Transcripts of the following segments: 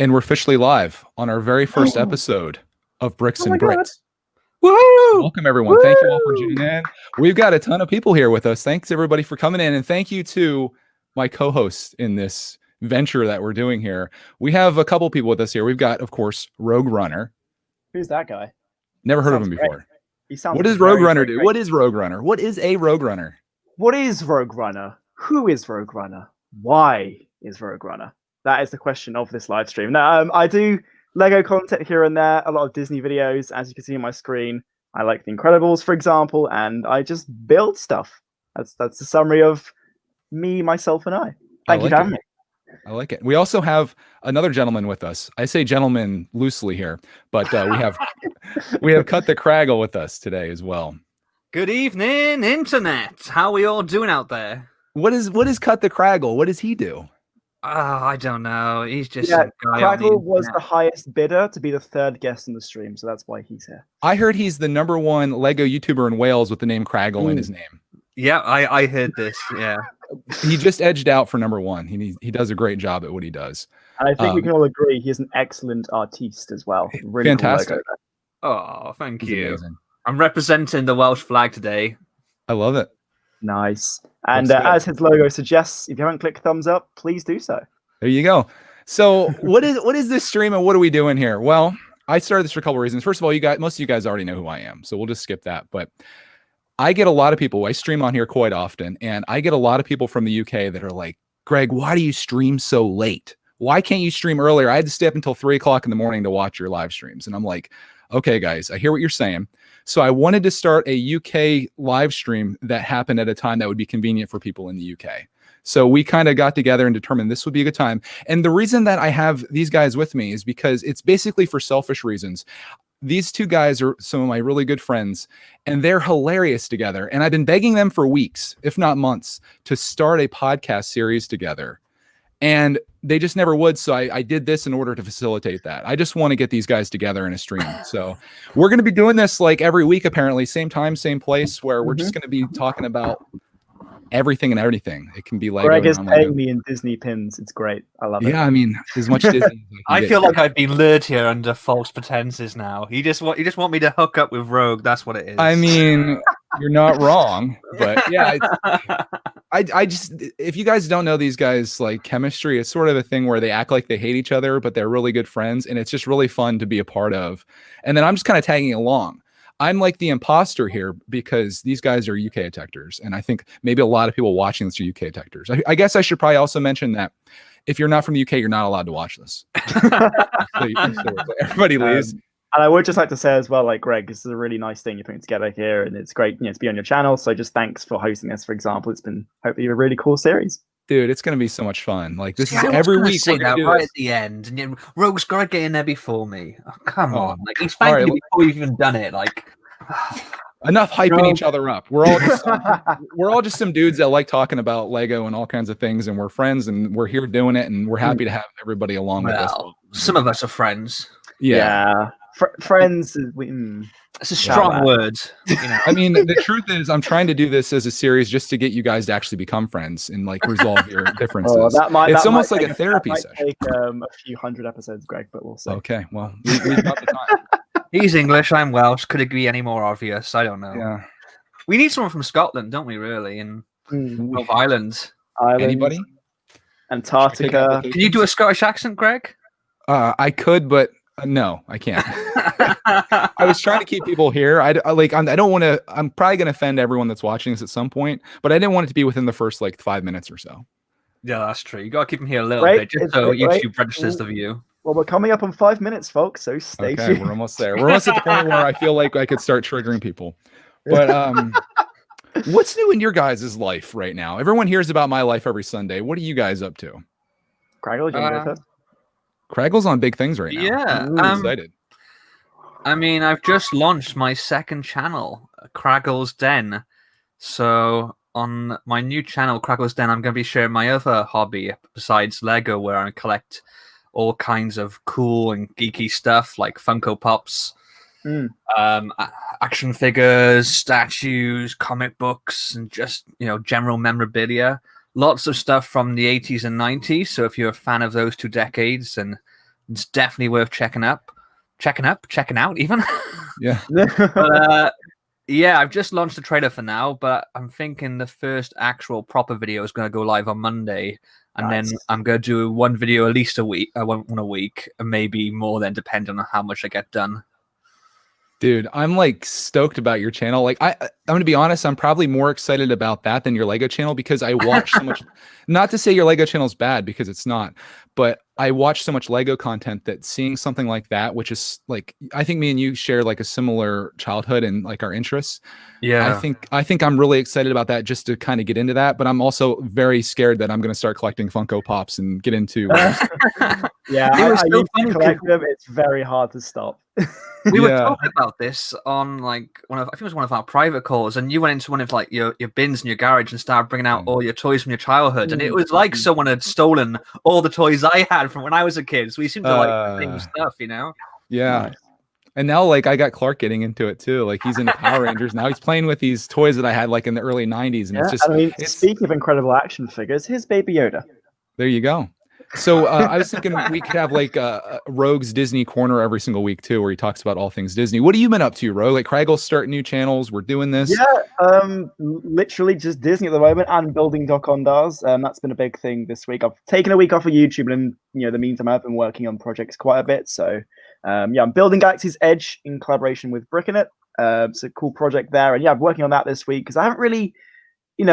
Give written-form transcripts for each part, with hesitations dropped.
And we're officially live on our very first episode of Bricks and Brits. Woohoo! Welcome, everyone. Thank you all for tuning in. We've got a ton of people here with us. Thanks, everybody, for coming in. And thank you to my co-hosts in this venture that we're doing here. We have a couple people with us here. We've got, of course, Rogue Runner. Who's that guy? Never heard of him before. Great. He sounds what does Rogue Runner do? What is Rogue Runner? What is a Rogue Runner? What is Rogue Runner? Who is Rogue Runner? Why is Rogue Runner? That is the question of this live stream. Now, I do Lego content here and there, a lot of Disney videos, as you can see on my screen. I like The Incredibles, for example, and I just build stuff. That's the summary of me, myself, and I. Thank you for having me. I like it. We also have another gentleman with us. I say gentleman loosely here, but we have CutTheKragle with us today as well. Good evening, Internet. How are we all doing out there? What is CutTheKragle? What does he do? I don't know. He's just Kragle was the highest bidder to be the third guest in the stream, so that's why he's here. I heard he's the #1 Lego YouTuber in Wales with the name Kragle in his name. Yeah, I heard this. Yeah, he just edged out for #1. He does a great job at what he does. And I think we can all agree he's an excellent artiste as well. Really fantastic. Cool logo. Oh, thank you. Amazing. I'm representing the Welsh flag today. I love it. Nice. And as his logo suggests, if you haven't clicked thumbs up, please do so. There you go. So what is this stream and what are we doing here? Well, I started this for a couple of reasons. First of all, most of you guys already know who I am, so we'll just skip that. But I get a lot of people. I stream on here quite often, and I get a lot of people from the UK that are like, Greg, why do you stream so late? Why can't you stream earlier? I had to stay up until 3 o'clock in the morning to watch your live streams. And I'm like, okay, guys, I hear what you're saying. So I wanted to start a UK live stream that happened at a time that would be convenient for people in the UK. So we kind of got together and determined this would be a good time. And the reason that I have these guys with me is because it's basically for selfish reasons. These two guys are some of my really good friends, and they're hilarious together. And I've been begging them for weeks, if not months, to start a podcast series together. And they just never would. So I did this in order to facilitate that. I just want to get these guys together in a stream. So we're going to be doing this like every week, apparently, same time, same place, where we're just going to be talking about everything and everything. It can be like Greg is paying me in Disney pins. It's great. I love it. Yeah, I mean, as much Disney. I feel like I've been lured here under false pretenses now. You just want me to hook up with Rogue. That's what it is. I mean, you're not wrong, but yeah, I just, if you guys don't know these guys, like chemistry, it's sort of a thing where they act like they hate each other, but they're really good friends, and it's just really fun to be a part of. And then I'm just kind of tagging along. I'm like the imposter here because these guys are UKitecters, and I think maybe a lot of people watching this are UKitecters. I guess I should probably also mention that if you're not from the UK, you're not allowed to watch this. so everybody leaves. And I would just like to say as well, like, Greg, this is a really nice thing you're putting together here, and it's great, to be on your channel. So just thanks for hosting this, for example. It's been hopefully a really cool series. Dude, it's going to be so much fun. Like, this is every week. Say that right at the end. And Rogue's got to get in there before me. Oh, come on. Like, he's thanking you before you've even done it. Like, enough hyping each other up. We're all just some dudes that like talking about Lego and all kinds of things, and we're friends, and we're here doing it, and we're happy to have everybody along with us. Some of us are friends. Yeah. Friends. It's a strong word. I mean, the truth is, I'm trying to do this as a series just to get you guys to actually become friends and like resolve your differences. It's almost like a therapy session. Take a few hundred episodes, Greg, but we'll see. Okay, well, we've got the time. He's English, I'm Welsh. Could it be any more obvious? I don't know. Yeah. We need someone from Scotland, don't we, really? And North Island. Anybody? Antarctica. Can you do a Scottish accent, Greg? I could, but no, I can't. I was trying to keep people here. I don't want to. I'm probably going to offend everyone that's watching this at some point, but I didn't want it to be within the first 5 minutes or so. Yeah, that's true. You got to keep them here a little bit, just so YouTube registers the view. Well, we're coming up on 5 minutes, folks, so stay tuned. We're almost there. We're almost at the point where I feel like I could start triggering people. But what's new in your guys' life right now? Everyone hears about my life every Sunday. What are you guys up to? Kragle, do you want to go first? Kragle's on big things right now. Yeah. I'm excited. I mean, I've just launched my second channel, Kragle's Den. So on my new channel, Kragle's Den, I'm going to be sharing my other hobby besides Lego, where I collect all kinds of cool and geeky stuff like Funko Pops, action figures, statues, comic books, and just, general memorabilia. Lots of stuff from the 80s and 90s. So if you're a fan of those two decades, then it's definitely worth checking out even. Yeah. But yeah, I've just launched the trailer for now, but I'm thinking the first actual proper video is going to go live on Monday, and then I'm going to do one video at least a week, one a week, and maybe more, then depending on how much I get done. Dude, I'm like stoked about your channel. Like I'm gonna be honest, I'm probably more excited about that than your Lego channel because I watch so much. Not to say your Lego channel is bad, because it's not, but I watch so much Lego content that seeing something like that, which is like, I think me and you share like a similar childhood and like our interests. Yeah, I think I'm really excited about that, just to kind of get into that. But I'm also very scared that I'm gonna start collecting Funko Pops and get into. Yeah, I used to collect them. It's very hard to stop. We were talking about this on like I think it was one of our private calls, and you went into one of like your bins in your garage and started bringing out all your toys from your childhood, and it was like someone had stolen all the toys I had from when I was a kid. So we seem to like the same stuff, you know? Yeah. Nice. And now, like, I got Clark getting into it too. Like, he's into Power Rangers now. He's playing with these toys that I had like in the early '90s, and it's just. I mean, speaking of incredible action figures, here's Baby Yoda. There you go. So I was thinking we could have like Rogue's Disney Corner every single week too, where he talks about all things Disney. What have you been up to, Rogue? Like, Kragle's starting new channels. We're doing this. Yeah, literally just Disney at the moment, and building Dokondars. That's been a big thing this week. I've taken a week off of YouTube, and in the meantime, I've been working on projects quite a bit. So yeah, I'm building Galaxy's Edge in collaboration with Brickinit. It's a cool project there, and yeah, I'm working on that this week because I haven't really,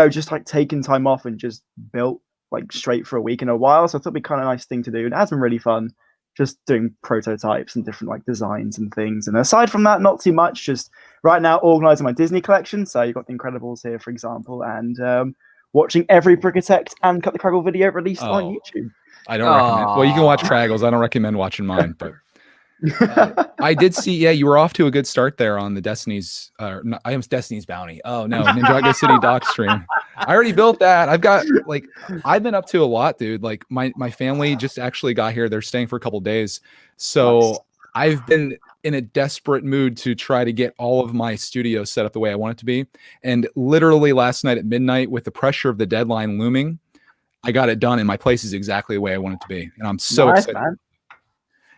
just like taken time off and just built like straight for a week in a while. So I thought it'd be kind of a nice thing to do. And it has been really fun just doing prototypes and different like designs and things. And aside from that, not too much, just right now organizing my Disney collection. So you've got The Incredibles here, for example, and watching every Bricitect and CutTheKragle video released on YouTube. I don't recommend. Well, you can watch Kragle's. I don't recommend watching mine, but I did see, you were off to a good start there on the Destiny's, I am Destiny's Bounty. Oh no, Ninjago City doc stream. I already built that. I've got like, I've been up to a lot, dude. Like my family just actually got here. They're staying for a couple days. So I've been in a desperate mood to try to get all of my studio set up the way I want it to be. And literally last night at midnight, with the pressure of the deadline looming, I got it done, and my place is exactly the way I want it to be. And I'm so excited. Man.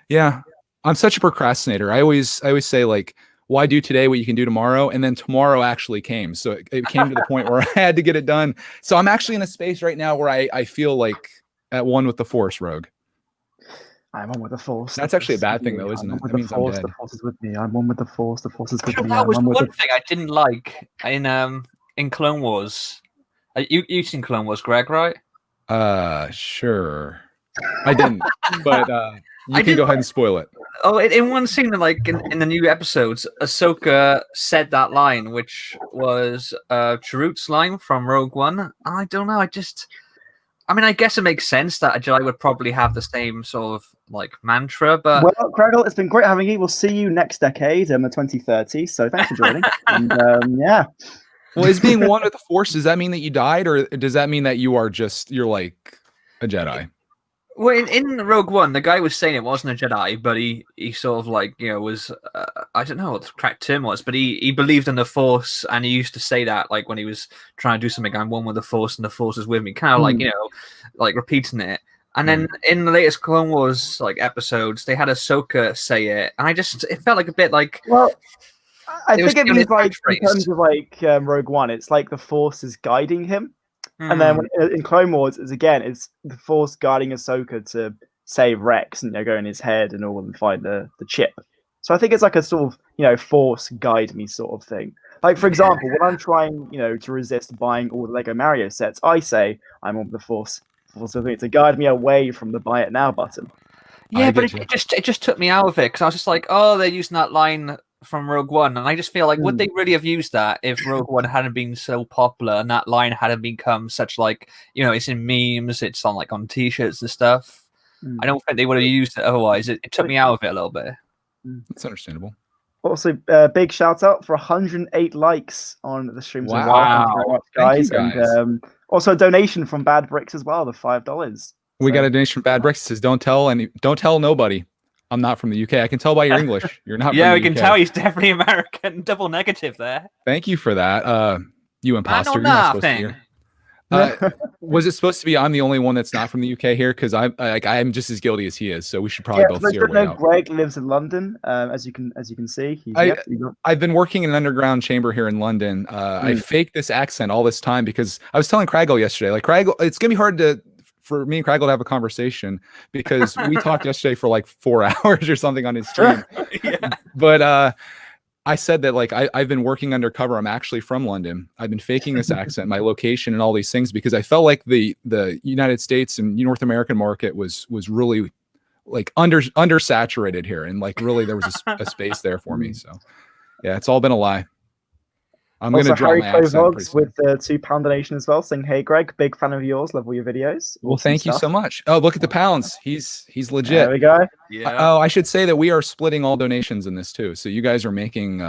Yeah. I'm such a procrastinator. I always say, like, why do today what you can do tomorrow? And then tomorrow actually came. So it came to the point where I had to get it done. So I'm actually in a space right now where I feel like at one with the Force, Rogue. I'm one with the Force. That's actually a bad thing, though, isn't it? That means I'm dead. The Force is with me. I'm one with the Force. The Force is with me. That was one thing I didn't like in Clone Wars. You've seen Clone Wars, Greg, right? Sure. I didn't, but you can go ahead and spoil it. Oh, in one scene, like in the new episodes, Ahsoka said that line, which was Chirrut's line from Rogue One. I don't know. I mean, I guess it makes sense that a Jedi would probably have the same sort of like mantra, but well, Kragle, it's been great having you. We'll see you next decade in the 2030. So thanks for joining. And yeah. Well, is being one with the Force, does that mean that you died, or does that mean that you're like a Jedi? Well, in Rogue One, the guy was saying it wasn't a Jedi, but he sort of like, was, I don't know what the correct term was, but he believed in the Force, and he used to say that, like, when he was trying to do something, I'm one with the Force, and the Force is with me, kind of like, like repeating it. And then in the latest Clone Wars, like, episodes, they had Ahsoka say it, and it felt like a bit like... Well, I think it means, like, in terms of, like, Rogue One, it's like the Force is guiding him. And then in Clone Wars, it's the Force guiding Ahsoka to save Rex and go in his head and all and find the chip. So I think it's like a sort of, Force guide me sort of thing. Like, for example, when I'm trying, to resist buying all the Lego Mario sets, I say I'm on the Force to guide me away from the buy it now button. Yeah, but it just took me out of it because I was just like, oh, they're using that line from Rogue One, and I just feel like would they really have used that if Rogue One hadn't been so popular and that line hadn't become such like it's in memes, it's on t-shirts and stuff. I don't think they would have used it otherwise. It took me out of it a little bit. It's understandable. Also, big shout out for 108 likes on the stream. Wow. Thank you very much, guys. Thank you, guys. And also a donation from Bad Bricks as well, the $5. We got a donation from Bad Bricks. It says don't tell nobody. I'm not from the UK. I can tell by your English. You're not. Yeah, from we the can UK. tell he's definitely American. Double negative there. Thank you for that. You imposter. I know You're not supposed to nothing. hear. Was it supposed to be I'm the only one that's not from the UK here? Because I'm just as guilty as he is. So we should probably both see our way out. Greg lives in London, as you can see. I've been working in an underground chamber here in London. I faked this accent all this time because I was telling Kragle yesterday, like Kragle, it's gonna be hard for me and Kragle to have a conversation because we talked yesterday for like 4 hours or something on his stream. But I said that like I've been working undercover. I'm actually from London. I've been faking this accent, my location, and all these things because I felt like the United States and North American market was really like undersaturated here, and like really there was a space there for me. So yeah, it's all been a lie. I'm going to drop my accent with the £2 donation as well, saying, "Hey Greg, big fan of yours, love all your videos." Well, thank you so much. Oh, look at the pounds. He's legit. There we go. Yeah. Oh, I should say that we are splitting all donations in this too. So you guys are making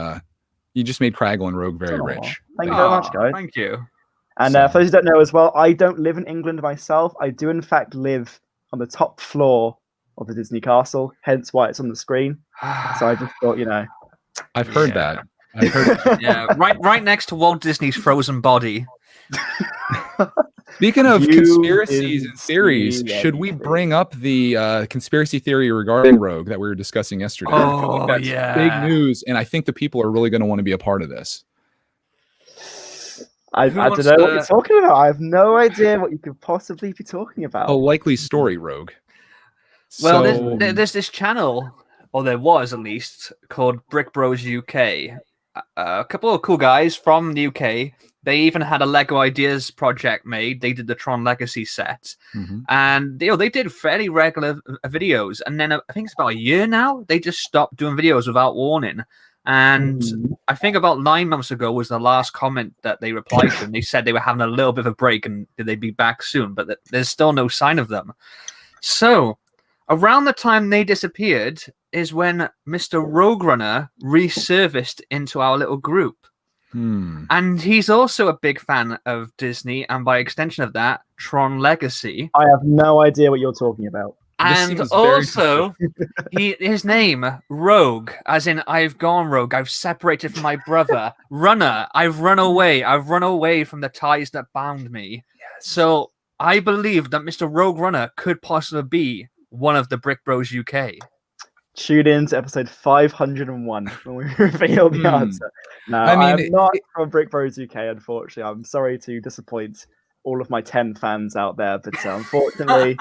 you just made Kragle and Rogue very rich. Thank you very much, guys. Thank you. And for those who don't know as well, I don't live in England myself. I do in fact live on the top floor of the Disney castle, hence why it's on the screen. So I just thought, I've heard that. Yeah, right next to Walt Disney's frozen body. Speaking of conspiracies and theories, should we bring up the conspiracy theory regarding Rogue that we were discussing yesterday? Oh, that's yeah. Big news, and I think the people are really going to want to be a part of this. I don't know what you're talking about. I have no idea what you could possibly be talking about. A likely story, Rogue. Well, there's this channel, or there was at least, called Brick Bros UK. A couple of cool guys from the UK. They even had a Lego Ideas project made. They did the Tron Legacy set, and they did fairly regular videos. And then I think it's about a year now. They just stopped doing videos without warning. And I think about 9 months ago was the last comment that they replied to, and they said they were having a little bit of a break and they'd be back soon. But there's still no sign of them. So around the time they disappeared is when Mr. Rogue Runner resurfaced into our little group. And he's also a big fan of Disney, and by extension of that, Tron Legacy. I have no idea what you're talking about. And also, his name, Rogue, as in I've gone rogue, I've separated from my brother. Runner, I've run away from the ties that bound me. Yes. So I believe that Mr. Rogue Runner could possibly be one of the Brick Bros UK. Tune in to episode 501 when we reveal the answer. No, I'm not from Brick Bros UK, unfortunately. I'm sorry to disappoint all of my 10 fans out there, but unfortunately,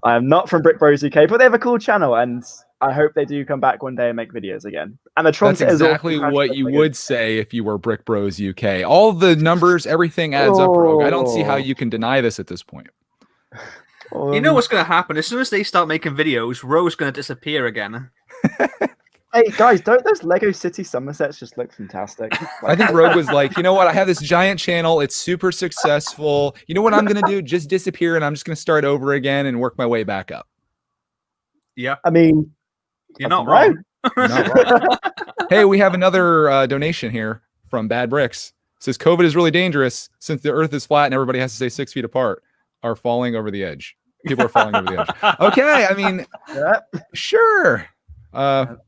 I am not from Brick Bros UK. But they have a cool channel, and I hope they do come back one day and make videos again. And the Tron That's exactly what you would say if you were Brick Bros UK. All the numbers, everything adds up, Rogue. I don't see how you can deny this at this point. You know what's going to happen? As soon as they start making videos, Rogue's going to disappear again. Hey, guys, don't those Lego City Somersets just look fantastic? I think Rogue was like, you know what? I have this giant channel. It's super successful. You know what I'm going to do? Just disappear, and I'm just going to start over again and work my way back up. Yeah. I mean, you're not wrong. Not wrong. Hey, we have another donation here from Bad Bricks. It says, COVID is really dangerous since the earth is flat and everybody has to stay 6 feet apart. Are falling over the edge. People are falling over the edge. Okay, I mean, sure. And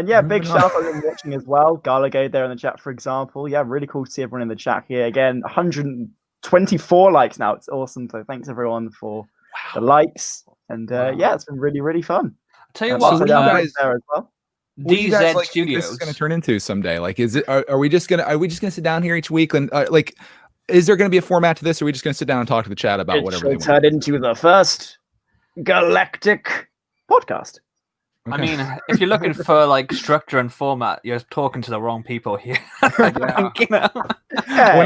yeah, big shout out to watching as well. Gallagher there in the chat, for example. Yeah, really cool to see everyone in the chat here. Again, 124 likes now. It's awesome. So thanks everyone for the likes. And yeah, it's been really, really fun. I'll tell you what, so guys, there as well. DZ like, Studios this is going to turn into someday. Like, is it? Are we just gonna sit down here each week and like? Is there going to be a format to this, or are we just going to sit down and talk to the chat about whatever they want? Turn into the first galactic podcast. Okay. I mean, if you're looking for like structure and format, you're talking to the wrong people here. When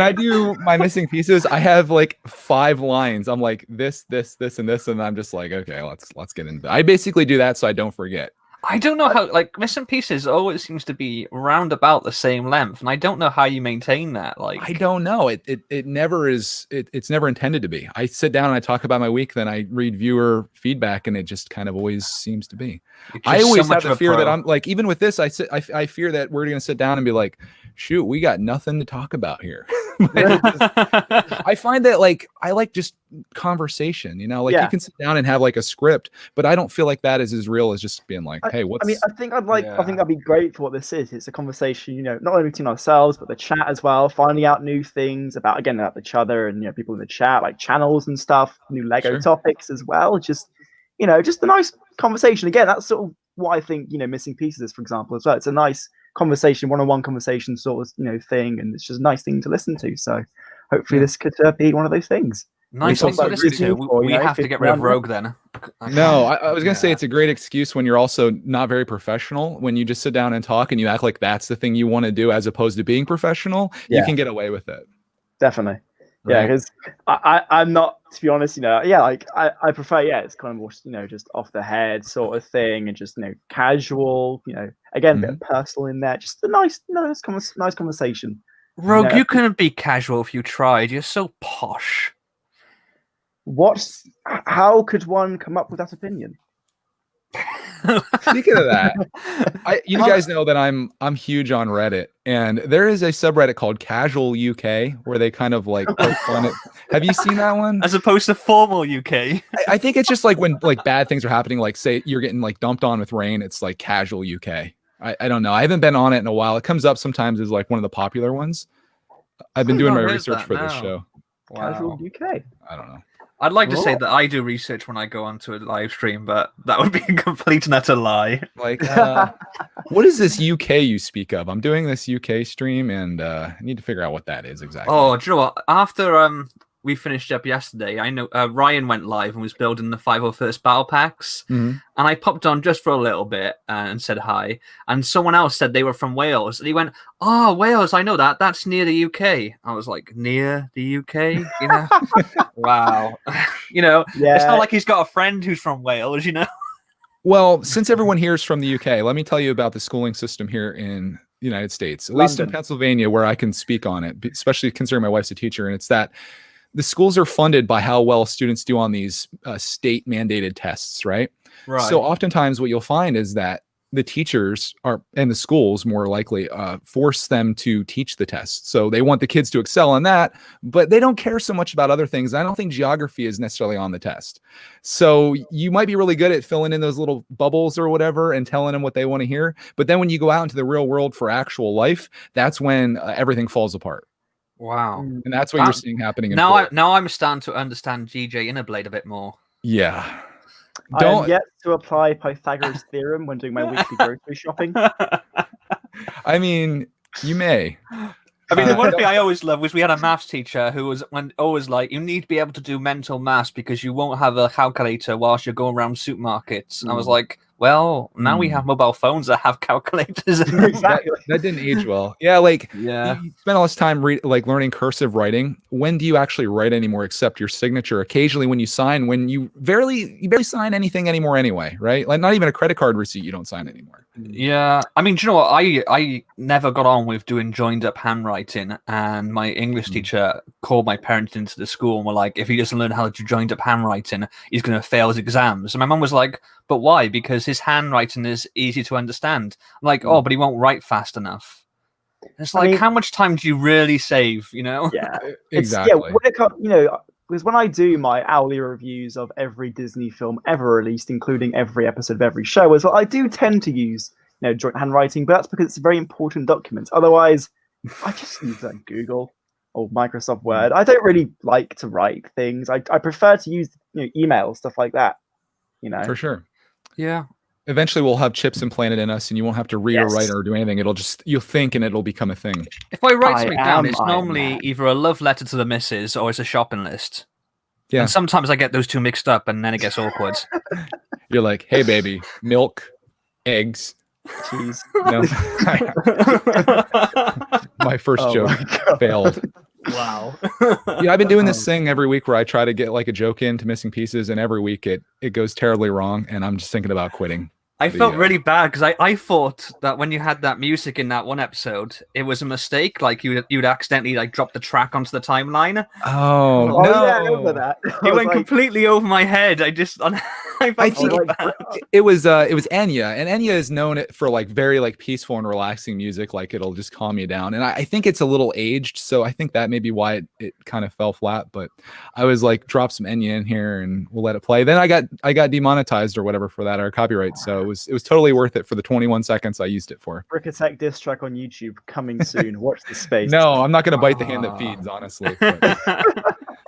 I do my missing pieces, I have like 5 lines. I'm like this, and this, and I'm just like, okay, let's get into that. I basically do that so I don't forget. I don't know how, like, missing pieces always seems to be round about the same length, and I don't know how you maintain that. Like, I don't know. It never is. It's never intended to be. I sit down and I talk about my week, then I read viewer feedback, and it just kind of always seems to be. I always have the fear that I'm like, even with this, I fear that we're going to sit down and be like, shoot, we got nothing to talk about here. I find that like I like just conversation, you know, like Yeah. you can sit down and have like a script, but I don't feel like that is as real as just being like, hey, I mean, I think that'd be great for what this is. It's a conversation, you know, not only between ourselves, but the chat as well, finding out new things about each other and, you know, people in the chat, like channels and stuff, new Lego Sure. topics as well. Just, you know, just a nice conversation. Again, that's sort of what I think, you know, Missing Pieces is, for example, as well. It's a nice conversation, one-on-one conversation sort of, you know, thing, and it's just a nice thing to listen to. So hopefully this could be one of those things. Nice talk thing to about listen Disney to. for, We you know, have to get rid of 50 Rogue then. No, I was gonna say it's a great excuse when you're also not very professional. When you just sit down and talk and you act like that's the thing you want to do as opposed to being professional, you can get away with it. Definitely. Right? Yeah, because I'm not, to be honest, you know, like I prefer, it's kind of more, you know, just off the head sort of thing, and just, you know, casual, you know, again, a bit of personal in there, just a nice conversation. Rogue, You know, you couldn't be casual if you tried. You're so posh. How could one come up with that opinion? Speaking of that, you guys know that I'm huge on Reddit, and there is a subreddit called Casual UK where they kind of like poke fun at. Have you seen that one? As opposed to formal UK. I think it's just like when like bad things are happening, like say you're getting like dumped on with rain, it's like Casual UK. I don't know. I haven't been on it in a while. It comes up sometimes as like one of the popular ones. I've been doing my research for this show. Wow. Casual UK. I don't know. I'd like to say that I do research when I go onto a live stream, but that would be a complete and utter lie. Like, what is this UK you speak of? I'm doing this UK stream, and I need to figure out what that is exactly. Oh, do you know what? After we finished up yesterday, I know Ryan went live and was building the 501st battle packs, and I popped on just for a little bit and said hi. And someone else said they were from Wales, and he went, "Oh, Wales, I know that. That's near the UK." I was like, "Near the UK?" You know? Wow. You know, it's not like he's got a friend who's from Wales, you know. Well, since everyone here is from the UK, let me tell you about the schooling system here in the United States, at least in Pennsylvania, where I can speak on it, especially considering my wife's a teacher. And it's that the schools are funded by how well students do on these state mandated tests, right? So oftentimes what you'll find is that the teachers are, and the schools more likely, force them to teach the test. So they want the kids to excel in that, but they don't care so much about other things. I don't think geography is necessarily on the test. So you might be really good at filling in those little bubbles or whatever and telling them what they want to hear. But then when you go out into the real world for actual life, that's when everything falls apart. Wow. And that's what you're seeing happening in now. I'm starting to understand GJ Innerblade a bit more. Yeah. I am yet to apply Pythagoras' theorem when doing my weekly grocery shopping. I mean, you may. I mean, the one thing I always loved was we had a maths teacher who was always like, you need to be able to do mental maths because you won't have a calculator whilst you're going around supermarkets. And I was like, well, now we have mobile phones that have calculators. Exactly. That didn't age well. Yeah, like you spend all this time learning cursive writing. When do you actually write anymore except your signature? Occasionally when you sign, when you barely sign anything anymore anyway, right? Like not even a credit card receipt you don't sign anymore. Yeah. I mean, do you know what? I never got on with doing joined up handwriting, and my English teacher called my parents into the school and were like, if he doesn't learn how to do joined up handwriting, he's going to fail his exams. And my mum was like, but why? Because his handwriting is easy to understand. I'm like, oh, but he won't write fast enough. It's like, how much time do you really save, you know? Yeah, exactly. Yeah, when it comes, you know, because when I do my hourly reviews of every Disney film ever released, including every episode of every show as well, I do tend to use, you know, joint handwriting, but that's because it's a very important document. Otherwise, I just use Google or Microsoft Word. I don't really like to write things. I prefer to use, you know, email, stuff like that, you know? For sure. Yeah. Eventually we'll have chips implanted in us and you won't have to read or write or do anything. It'll just, you'll think and it'll become a thing. If I write something down, it's normally either a love letter to the missus or it's a shopping list. Yeah. And sometimes I get those two mixed up and then it gets awkward. You're like, hey baby, milk, eggs, cheese. No. My first joke failed. Wow. Yeah, I've been doing this thing every week where I try to get like a joke into Missing Pieces, and every week it goes terribly wrong, and I'm just thinking about quitting. I felt really bad because I thought that when you had that music in that one episode, it was a mistake. Like you'd accidentally like drop the track onto the timeline. Oh no! Yeah, I remember that. It went completely over my head. I think it was Enya, and Enya is known for like very like peaceful and relaxing music. Like it'll just calm you down. And I think it's a little aged, so I think that may be why it kind of fell flat. But I was like, drop some Enya in here, and we'll let it play. Then I got demonetized or whatever for that, or copyright. So it was totally worth it for the 21 seconds I used it for. Bricatech diss track on YouTube coming soon. Watch the space. No, I'm not gonna bite the hand that feeds, honestly. But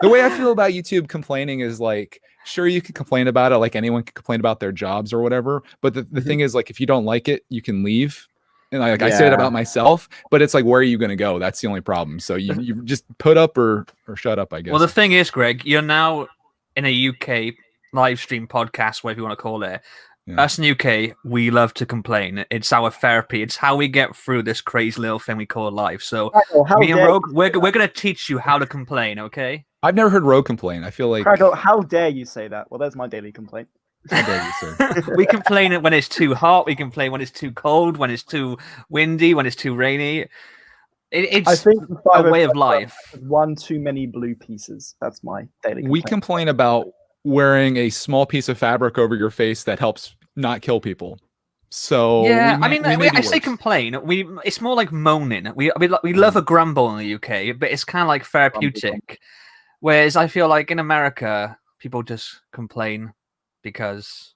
the way I feel about YouTube complaining is like, sure, you can complain about it, like anyone can complain about their jobs or whatever. But the thing is, like, if you don't like it, you can leave. And I say it about myself, but it's like, where are you going to go? That's the only problem. So you just put up or shut up, I guess. Well, the thing is, Greg, you're now in a UK live stream podcast, whatever you want to call it. Yeah. Us in UK, we love to complain. It's our therapy. It's how we get through this crazy little thing we call life. So me and Rogue, we're going to teach you how to complain, okay? I've never heard Rogue complain. I feel like... Kragle, how dare you say that? Well, there's my daily complaint. How dare you, sir? We complain when it's too hot. We complain when it's too cold, when it's too windy, when it's too rainy. It's I think a way of life. One too many blue pieces. That's my daily complaint. We complain about wearing a small piece of fabric over your face that helps not kill people. So yeah, I say complain. It's more like moaning. We love a grumble in the UK, but it's kind of like therapeutic. Whereas I feel like in America, people just complain because.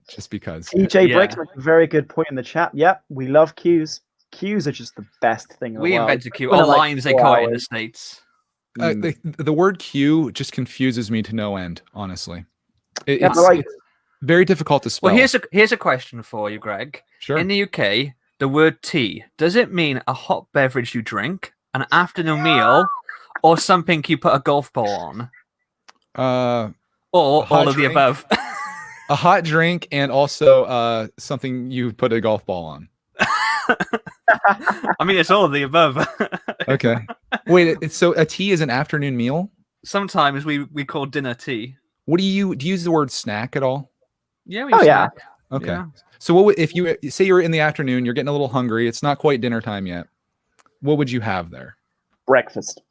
TJ Bricks makes a very good point in the chat. Yep, we love queues. Queues are just the best thing. We invented queue. Or lines, they call it in the States. The word queue just confuses me to no end, honestly. It's very difficult to spell. Well, here's a question for you, Greg. Sure. In the UK, the word tea, does it mean a hot beverage you drink, an afternoon meal, or something you put a golf ball on? Or all of the above. A hot drink and also something you put a golf ball on. I mean, it's all of the above. Okay. Wait, so a tea is an afternoon meal? Sometimes we call dinner tea. What do you use the word snack at all? Yeah. Snack. Okay. Yeah. So if you say you're in the afternoon, you're getting a little hungry, it's not quite dinner time yet. What would you have there? Breakfast.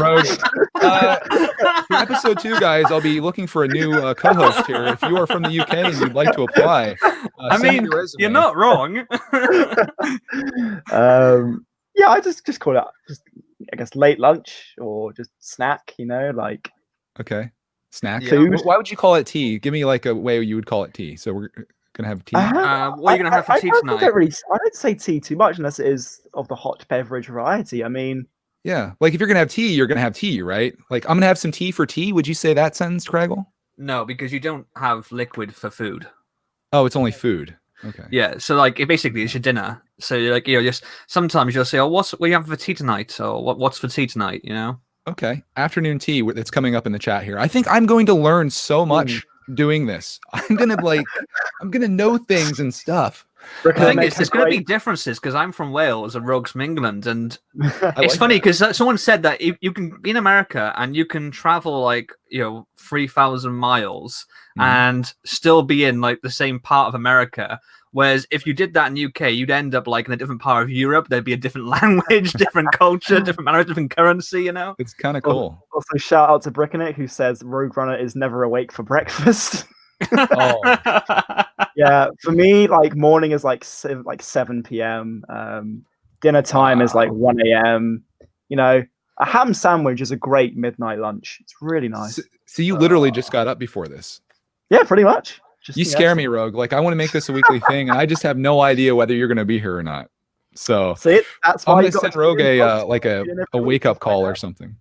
Rogue. For episode 2, guys, I'll be looking for a new co-host here. If you are from the UK and you'd like to apply, I mean, you're not wrong. Yeah, I just call it I guess late lunch or just snack. Like. Okay, snack. Food. Why would you call it tea? Give me like a way you would call it tea. So we're gonna have tea. What are you gonna have for tea tonight? I don't say tea too much unless it is of the hot beverage variety. I mean, yeah, like if you're gonna have tea, you're gonna have tea, right? Like I'm gonna have some tea for tea. Would you say that sentence, Kragle? No, because you don't have liquid for food. Oh, it's only food. Okay. Yeah, so like basically it's your dinner. So like just sometimes you'll say, "Oh, what are you having for tea tonight?" Or what's for tea tonight? Okay, afternoon tea. That's coming up in the chat here. I think I'm going to learn so much doing this. I'm gonna know things and stuff. The thing is, there's going to be differences because I'm from Wales and Rogue's from England, and it's funny because someone said that you can be in America and you can travel 3,000 miles and still be in like the same part of America. Whereas if you did that in the UK, you'd end up like in a different part of Europe. There'd be a different language, different culture, different manner, different currency. It's kind of cool. Also, shout out to Brickanek who says Rogue Runner is never awake for breakfast. Oh. Yeah, for me, like morning is like 7 p.m. Dinner time is like 1 a.m. A ham sandwich is a great midnight lunch. It's really nice. So you literally just got up before this? Yeah, pretty much. You scare me, Rogue. Like I want to make this a weekly thing, and I just have no idea whether you're going to be here or not. So that's why I'm going to send Rogue a wake up call or something.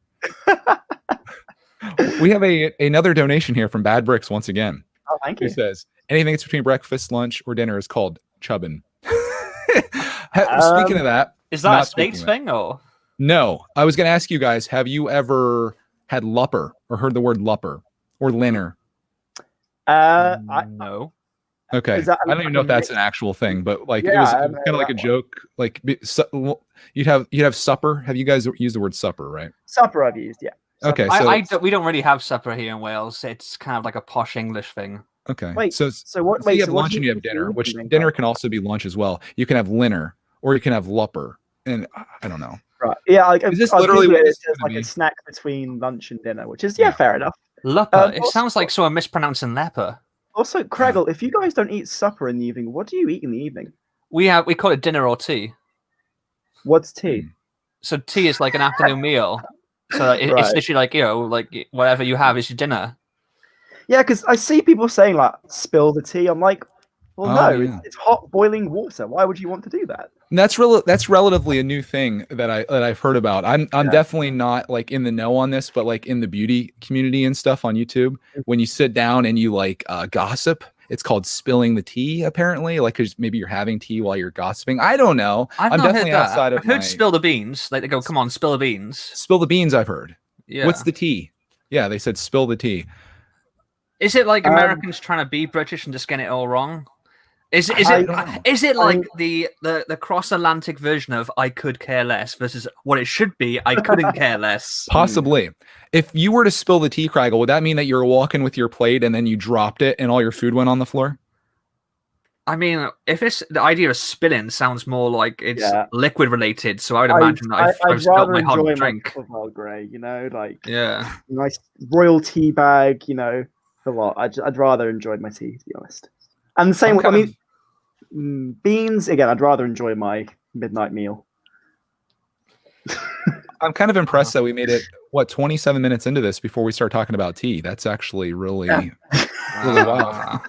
We have another donation here from Bad Bricks once again. Oh, thank you. He says, anything that's between breakfast, lunch, or dinner is called chubbin. Speaking of that. Is that a States thing or? No. I was going to ask you guys, have you ever had lupper or heard the word lupper or linner? No. Okay. I don't even know if that's an actual thing, but like it was kind of like a joke. Like you'd have supper. Have you guys used the word supper, right? Supper I've used, yeah. Okay, so we don't really have supper here in Wales. It's kind of like a posh English thing. Okay. Wait, So what? you Wait, have so what lunch do and you have eat in the dinner, which evening, dinner guys? can also be lunch as well. You can have linner or you can have lupper. And I don't know. Right. Yeah, Is this I've literally Googled what it. this It is says going like to a be? snack between lunch and dinner, which is Yeah. fair enough. Lupper. It Also, sounds like someone mispronouncing leper. also, Kragle, if you guys don't eat supper in the evening, what do you eat in the evening? We call it dinner or tea. What's tea? So tea is like an afternoon meal. So it's Right. literally like, you know, like whatever you have is your dinner. Yeah, because I see people saying like spill the tea. I'm like, well, Oh, no, yeah. it's hot boiling water. Why would you want to do that? And that's relatively a new thing that I've heard about. I'm Yeah. definitely not like in the know on this, but like in the beauty community and stuff on YouTube, when you sit down and you like gossip, it's called spilling the tea. Apparently, like because maybe you're having tea while you're gossiping. I don't know. I've I'm not definitely heard that. outside of I've heard my spill the beans. Like they go, come on, spill the beans. spill the beans. I've heard. Yeah. What's the tea? Yeah, they said spill the tea. Is it like Americans trying to be British and just getting it all wrong? Is it like the cross Atlantic version of I could care less versus what it should be I couldn't care less? Possibly. If you were to spill the tea, Kragle, would that mean that you're walking with your plate and then you dropped it and all your food went on the floor? I mean, if it's the idea of spilling sounds more like it's Yeah. liquid related, so I would imagine that I've got my hot drink. My Grey, you know, like Yeah. nice royal tea bag, you know, a lot. I'd rather enjoy my tea, to be honest. And the same with, I mean, beans again. I'd rather enjoy my midnight meal. I'm kind of impressed that we made it 27 minutes into this before we start talking about tea. That's actually really really wild.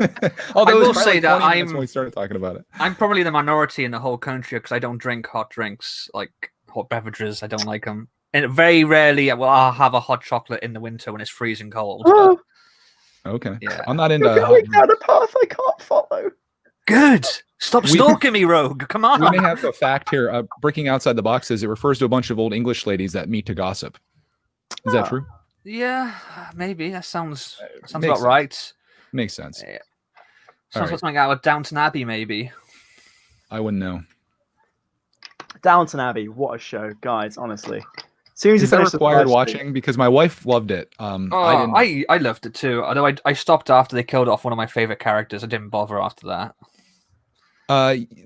Although I will say say like that when we started talking about it. I'm probably the minority in the whole country because I don't drink hot drinks, like hot beverages. I don't like them, and very rarely I'll have a hot chocolate in the winter when it's freezing cold. But, okay, yeah. I'm not into. You're going down a path I can't follow. Good. Stop stalking me, Rogue. Come on. We may have a fact here. Breaking outside the box says it refers to a bunch of old English ladies that meet to gossip. Is that true? Yeah, maybe. That sounds about sense. right. Makes sense. Yeah. Sounds like something out of Downton Abbey, maybe. I wouldn't know. Downton Abbey, what a show, guys! Honestly, soon as is that required watching? Because my wife loved it. I loved it too. Although I stopped after they killed off one of my favorite characters. I didn't bother after that.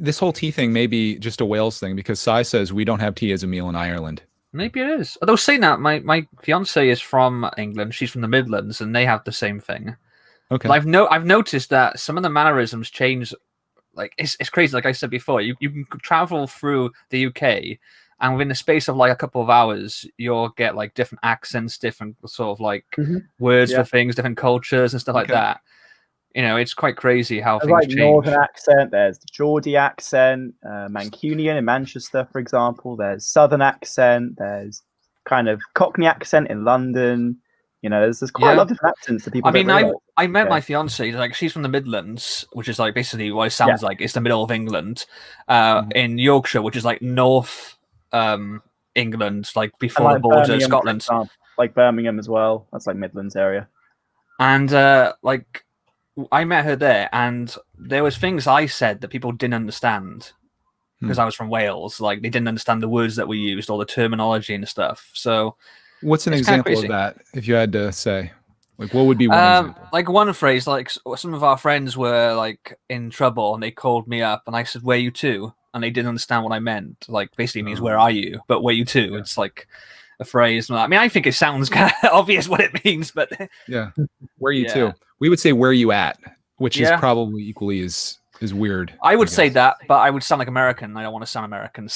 This whole tea thing may be just a Wales thing because Sai says we don't have tea as a meal in Ireland. Maybe it is. Although saying that, my fiance is from England. She's from the Midlands, and they have the same thing. Okay. But I've noticed that some of the mannerisms change. Like it's crazy. Like I said before, you can travel through the UK, and within the space of like a couple of hours, you'll get like different accents, different sort of like words for things, different cultures and stuff like that. You know, it's quite crazy how things change. Northern accent, there's the Geordie accent, Mancunian in Manchester, for example. There's Southern accent. There's kind of Cockney accent in London. You know, there's quite a lot of different accents that people. I met my fiance. Like, she's from the Midlands, which is like basically what it sounds like. It's the middle of England. In Yorkshire, which is like North England, like before like the border Birmingham, of Scotland. example, like Birmingham as well. That's like Midlands area. And like, I met her there, and there was things I said that people didn't understand because I was from Wales. Like, they didn't understand the words that we used or the terminology and stuff. So, what's an example of that? If you had to say, like, what would be one example? Like one phrase, like some of our friends were like in trouble, and they called me up, and I said, "Where you to?" And they didn't understand what I meant. Like, basically means "Where are you?" But "Where you to?" It's like a phrase. I mean, I think it sounds kind of obvious what it means, but where you to? We would say "Where you at," which is probably equally as weird. I would say that, but I would sound like American. I don't want to sound American.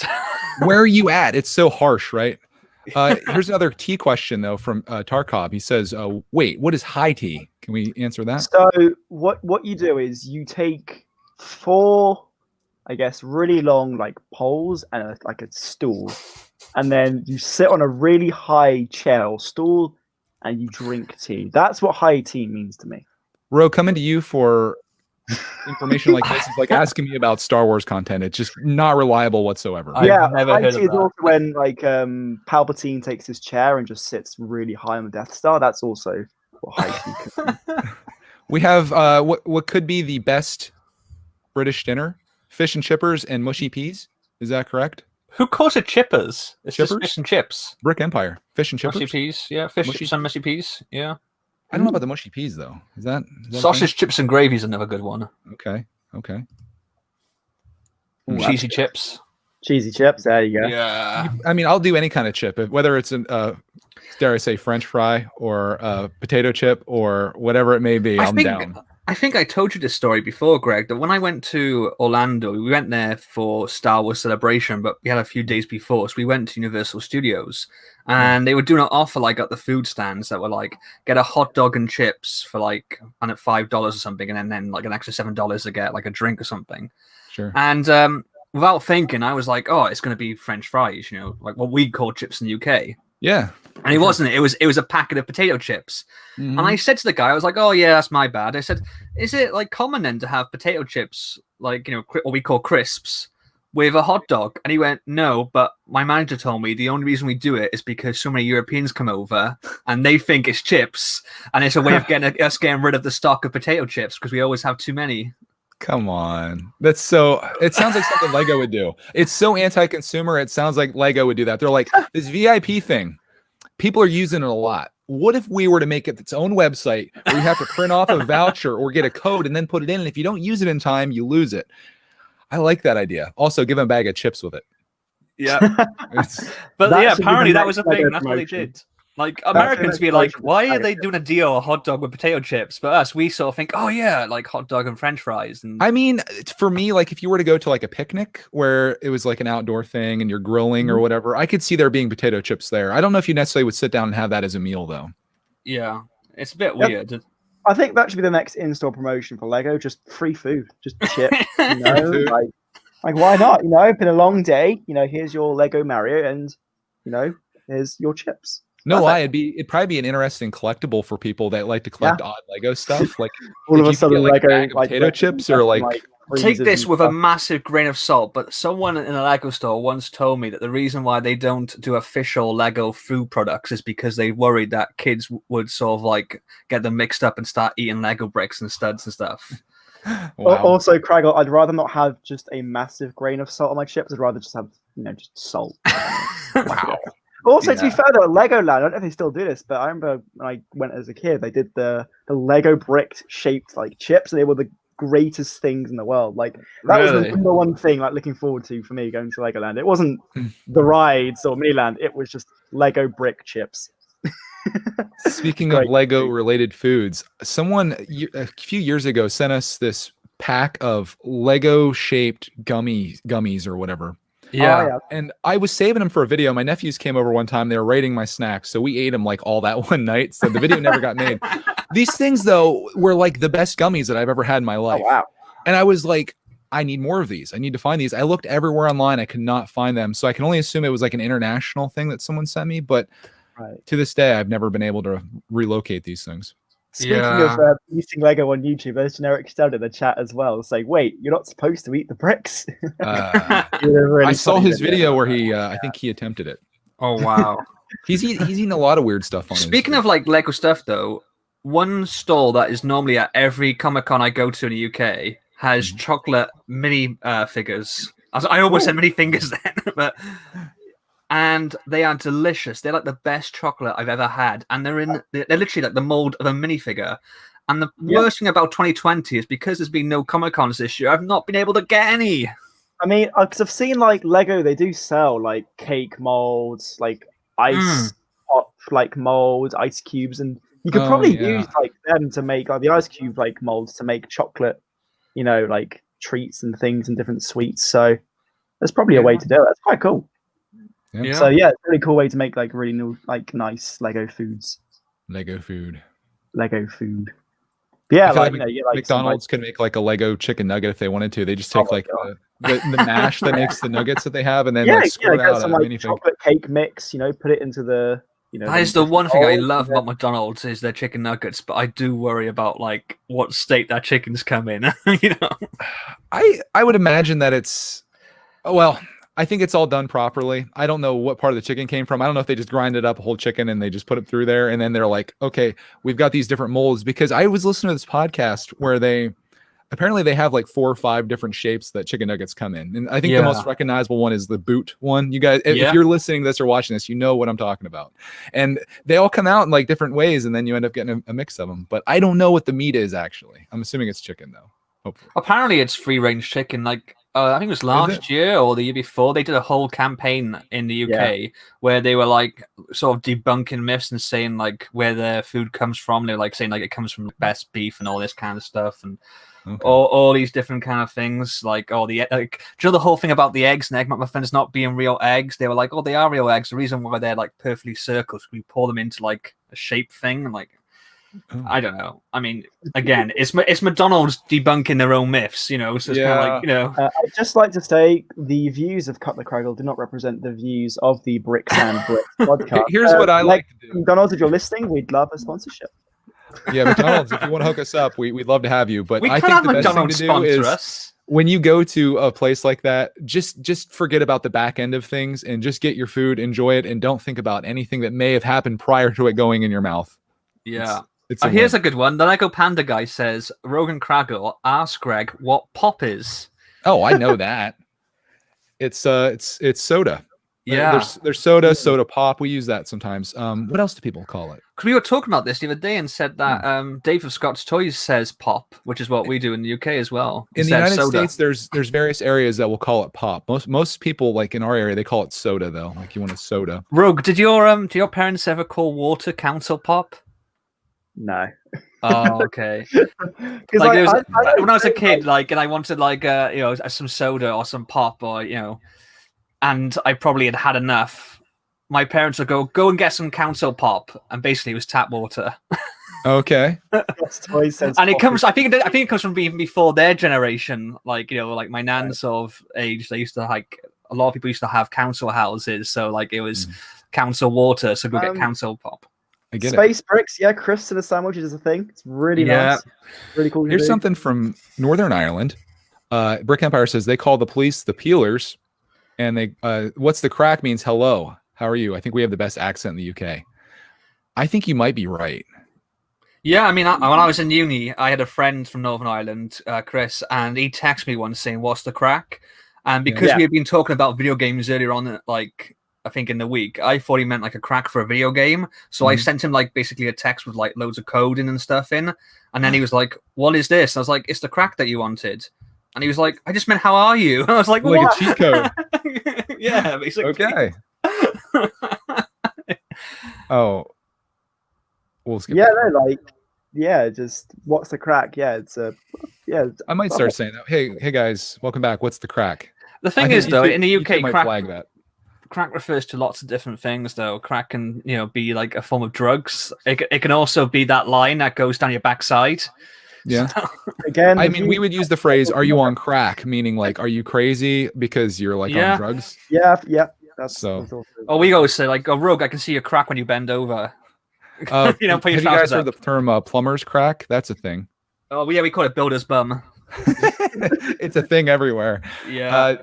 Where are you at? It's so harsh, right? Here's another tea question though from Tarkov. He says, "Wait, what is high tea?" Can we answer that? So what you do is you take 4, I guess, really long like poles and like a stool, and then you sit on a really high chair or stool, and you drink tea. That's what high tea means to me. Ro, coming to you for information like this is like asking me about Star Wars content. It's just not reliable whatsoever. I've never heard of that. Is also when like Palpatine takes his chair and just sits really high on the Death Star. That's also what high tea could be. We have what could be the best British dinner: fish and chippers and mushy peas. Is that correct? Who calls it chippers? It's chippers? just fish and chips. Brick Empire. Fish and chippers. Mushy peas. Yeah, fish mushy chips and mushy peas. Yeah. I don't know about the mushy peas though. Is that Sausage chips and gravy is another good one. Okay. Okay. Ooh, Cheesy chips. Cheesy chips. There you go. Yeah. I mean, I'll do any kind of chip, whether it's an dare I say French fry or a potato chip or whatever it may be. I'm down. I think I told you this story before, Greg, that when I went to Orlando, we went there for Star Wars Celebration, but we had a few days before, so we went to Universal Studios, and they were doing an offer like at the food stands that were like, get a hot dog and chips for like $5 or something, and then like an extra $7 to get like a drink or something. Sure. And without thinking, I was like, oh, it's going to be French fries, like what we call chips in the UK. Yeah. And it wasn't. It was a packet of potato chips. Mm-hmm. And I said to the guy, I was like, "Oh yeah, that's my bad." I said, "Is it like common then to have potato chips, like what we call crisps, with a hot dog?" And he went, "No, but my manager told me the only reason we do it is because so many Europeans come over and they think it's chips, and it's a way of getting rid of the stock of potato chips because we always have too many." Come on. That's so, it sounds like something Lego would do. It's so anti-consumer. It sounds like Lego would do that. They're like, this VIP thing, people are using it a lot. What if we were to make it its own website where you have to print off a voucher or get a code and then put it in? And if you don't use it in time, you lose it. I like that idea. Also, give them a bag of chips with it. Yeah. But yeah, apparently that was a thing. That's what they did. Like Americans be like, why are they doing a deal, a hot dog with potato chips? But us, we sort of think, oh yeah, like hot dog and French fries. And I mean, for me, like if you were to go to like a picnic where it was like an outdoor thing and you're grilling or whatever, I could see there being potato chips there. I don't know if you necessarily would sit down and have that as a meal though. Yeah, it's a bit weird. I think that should be the next in-store promotion for Lego. Just free food, just chips. Like why not? It's been a long day. Here's your Lego Mario, and here's your chips. No lie, it'd probably be an interesting collectible for people that like to collect odd Lego stuff. Like all of a sudden, like Lego potato chips or like. Take this with a massive grain of salt, but someone in a Lego store once told me that the reason why they don't do official Lego food products is because they worried that kids would sort of like get them mixed up and start eating Lego bricks and studs and stuff. Wow. Also, Kragle, I'd rather not have just a massive grain of salt on my chips. I'd rather just have, just salt. Wow. Also, to be fair, though, at Legoland, I don't know if they still do this, but I remember when I went as a kid, they did the Lego brick shaped like chips, and they were the greatest things in the world. Like that was the number one thing like looking forward to for me going to Legoland. It wasn't the rides or Miniland, it was just Lego brick chips. Speaking of Lego related foods, someone a few years ago sent us this pack of Lego shaped gummies or whatever. Yeah. And I was saving them for a video. My nephews came over one time. They were rating my snacks. So we ate them like all that one night. So the video never got made. These things, though, were like the best gummies that I've ever had in my life. Oh, wow. And I was like, I need more of these. I need to find these. I looked everywhere online. I could not find them. So I can only assume it was like an international thing that someone sent me. But to this day, I've never been able to relocate these things. Speaking of eating Lego on YouTube, there's generic stud in the chat as well saying, wait, you're not supposed to eat the bricks. I saw his video where he, I think he attempted it. Oh, wow. He's eating a lot of weird stuff on Speaking of like Lego stuff, though, one stall that is normally at every Comic-Con I go to in the UK has chocolate mini figures. I almost said mini fingers then, but... And they are delicious. They're like the best chocolate I've ever had. And they're literally like the mold of a minifigure. And the worst thing about 2020 is because there's been no Comic-Cons this year, I've not been able to get any. I mean, because I've seen like Lego, they do sell like cake molds, like ice pop like molds, ice cubes, and you could probably use like them to make like the ice cube like molds to make chocolate, like treats and things and different sweets. So there's probably a way to do it. That's quite cool. Yeah. So it's a really cool way to make like really new, like nice Lego foods. Lego food. Yeah, like McDonald's can make like a Lego chicken nugget if they wanted to. They just take the mash that makes the nuggets that they have, and then squirt out some like chocolate cake mix. Put it into the. That is the one thing I love about McDonald's is their chicken nuggets, but I do worry about like what state that chickens come in. I would imagine that it's I think it's all done properly. I don't know what part of the chicken came from. I don't know if they just grinded up a whole chicken and they just put it through there. And then they're like, okay, we've got these different molds. Because I was listening to this podcast where they apparently they have like 4 or 5 different shapes that chicken nuggets come in. And I think the most recognizable one is the boot one. You guys, if you're listening to this or watching this, you know what I'm talking about. And they all come out in like different ways, and then you end up getting a mix of them. But I don't know what the meat is actually. I'm assuming it's chicken though. Hopefully. Apparently it's free range chicken. Like I think it was last year or the year before, they did a whole campaign in the UK where they were like sort of debunking myths and saying like where their food comes from. They were like saying like it comes from the best beef and all this kind of stuff, and all these different kind of things. Like, do you know the whole thing about the eggs and egg McMuffins not being real eggs? They were like, oh, they are real eggs. The reason why they're like perfectly circles, we pour them into like a shape thing, and like I don't know. I mean, again, it's McDonald's debunking their own myths, you know. So it's kind of like, you know. I'd just like to say the views of CutTheKragle do not represent the views of the Bricks and Brits podcast. Here's what I like to do. McDonald's, if you're listening, we'd love a sponsorship. Yeah, McDonald's, if you want to hook us up, we'd love to have you. But we I could think have the best McDonald's thing to do is us. When you go to a place like that, just forget about the back end of things and just get your food, enjoy it, and don't think about anything that may have happened prior to it going in your mouth. Yeah. Here's a good one. The Lego Panda guy says, Rogue and Kragle, ask Greg what pop is. Oh, I know that. It's soda. Yeah. There's soda pop. We use that sometimes. What else do people call it? Because we were talking about this the other day and said that Dave of Scott's Toys says pop, which is what we do in the UK as well. In the United States, there's various areas that will call it pop. Most people, like in our area, they call it soda though. Like you want a soda. Rogue, did your parents ever call water council pop? No. Oh, okay. Because like, when I was a kid, like, and I wanted like some soda or some pop or and I probably had enough. My parents would go and get some council pop, and basically it was tap water. Okay. And it comes. I think it comes from being before their generation. Like like my nan's sort of age. They used to a lot of people used to have council houses, so like it was council water. So go get council pop. Space bricks, crisps in a sandwich is a thing. It's really nice. Really cool. Here's something from Northern Ireland. Brick Empire says they call the police the peelers, and they what's the crack means hello. How are you? I think we have the best accent in the UK. I think you might be right. Yeah, I mean, when I was in uni, I had a friend from Northern Ireland, Chris, and he texted me once saying, "What's the crack?" And because we had been talking about video games earlier on, like I think in the week, I thought he meant like a crack for a video game. So I sent him like basically a text with like loads of coding and stuff in, and then he was like, "What is this?" And I was like, "It's the crack that you wanted." And he was like, "I just meant how are you?" And I was like, like "What?" a cheat code. Yeah, basically. Okay. Oh, we'll skip just what's the crack? I might start saying that. Hey guys, welcome back. What's the crack? The thing is, though, in the UK, crack refers to lots of different things. Though crack can, be like a form of drugs. It can also be that line that goes down your backside. Yeah. So, again, I mean, we would use the phrase "Are you on crack?" meaning like, "Are you crazy because you're like on drugs?" Yeah. That's so. We always say like, "Oh, Rogue, I can see your crack when you bend over." Have you guys heard the term plumber's crack? That's a thing. Oh yeah, we call it builder's bum. It's a thing everywhere. Yeah.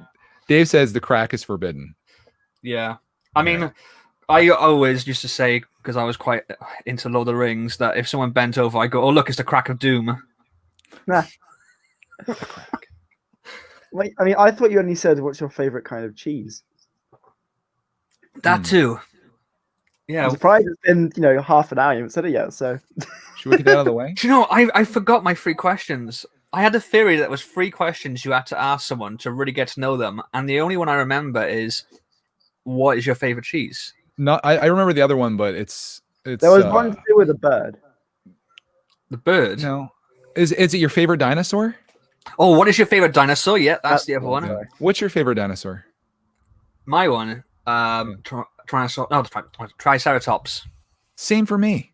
Dave says the crack is forbidden. Yeah. I mean, I always used to say, because I was quite into Lord of the Rings, that if someone bent over, I go, "Oh look, it's the crack of doom." Nah. Wait, I mean, I thought you only said what's your favorite kind of cheese. That too. Yeah. I'm surprised it's been, half an hour. You haven't said it yet, so. Should we get that out of the way? Do you know, I forgot my 3 questions. I had a theory that was 3 questions you had to ask someone to really get to know them, and the only one I remember is, what is your favorite cheese? No, I remember the other one, but it's. There was one to do with a bird. The bird? No. Is it your favorite dinosaur? Oh, what is your favorite dinosaur? Yeah, that's the other one. Yeah. What's your favorite dinosaur? My one, Triceratops. Same for me.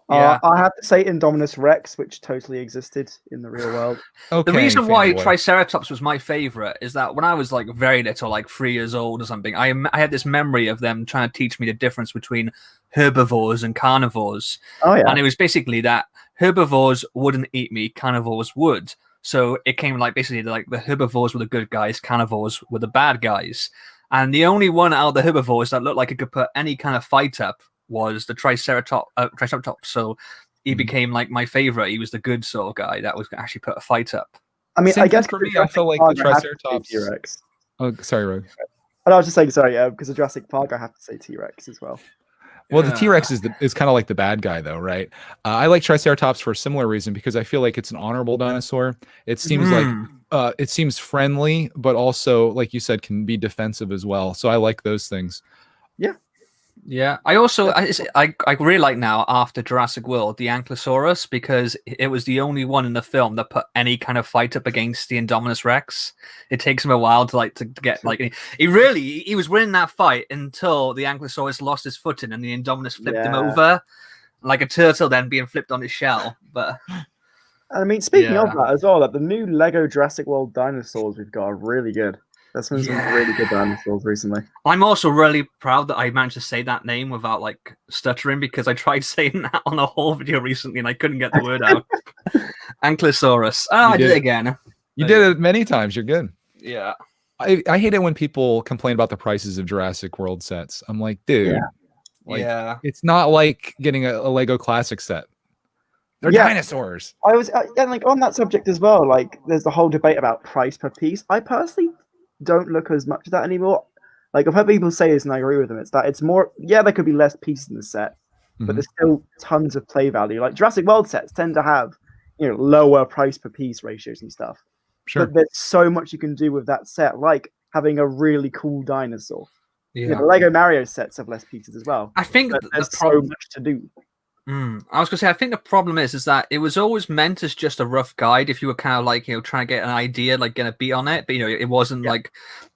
Yeah. I have to say Indominus Rex, which totally existed in the real world. Okay, the reason why Triceratops was my favorite is that when I was like very little, like 3 years old or something, I had this memory of them trying to teach me the difference between herbivores and carnivores. Oh yeah. And it was basically that herbivores wouldn't eat me, carnivores would. So it came like basically like the herbivores were the good guys, carnivores were the bad guys. And the only one out of the herbivores that looked like it could put any kind of fight up was the Triceratops. So he became like my favorite. He was the good sort of guy that was going to actually put a fight up. I mean, Same I guess thing for me. I Jurassic feel like the Park, I have to say Triceratops. T-Rex. Oh, sorry, Rogue. And I was just saying, sorry, because of Jurassic Park, I have to say T-Rex as well. Well, the T-Rex is kind of like the bad guy, though, right? I like Triceratops for a similar reason because I feel like it's an honorable dinosaur. It seems like it seems friendly, but also, like you said, can be defensive as well. So I like those things. Yeah, I also I really like now after Jurassic World the Ankylosaurus because it was the only one in the film that put any kind of fight up against the Indominus Rex. It takes him a while to get he was winning that fight until the Ankylosaurus lost his footing and the Indominus flipped him over like a turtle then being flipped on his shell. But I mean, speaking of that as well, like the new Lego Jurassic World dinosaurs we've got are really good. There's been some really good dinosaurs recently. I'm also really proud that I managed to say that name without like stuttering because I tried saying that on a whole video recently and I couldn't get the word out. Ankylosaurus. Oh, I did it again. You did it many times. You're good. Yeah. I hate it when people complain about the prices of Jurassic World sets. I'm like, dude, it's not like getting a Lego Classic set. They're dinosaurs. I was and like on that subject as well. Like, there's the whole debate about price per piece. I personally don't look as much at that anymore. Like, I've heard people say this and I agree with them. It's that it's more, there could be less pieces in the set, but there's still tons of play value. Like Jurassic World sets tend to have, lower price per piece ratios and stuff. Sure. But there's so much you can do with that set, like having a really cool dinosaur. The Lego Mario sets have less pieces as well. I think there's so much to do. I was gonna say, I think the problem is that it was always meant as just a rough guide if you were kind of like trying to get an idea, like get a beat on it, but it wasn't like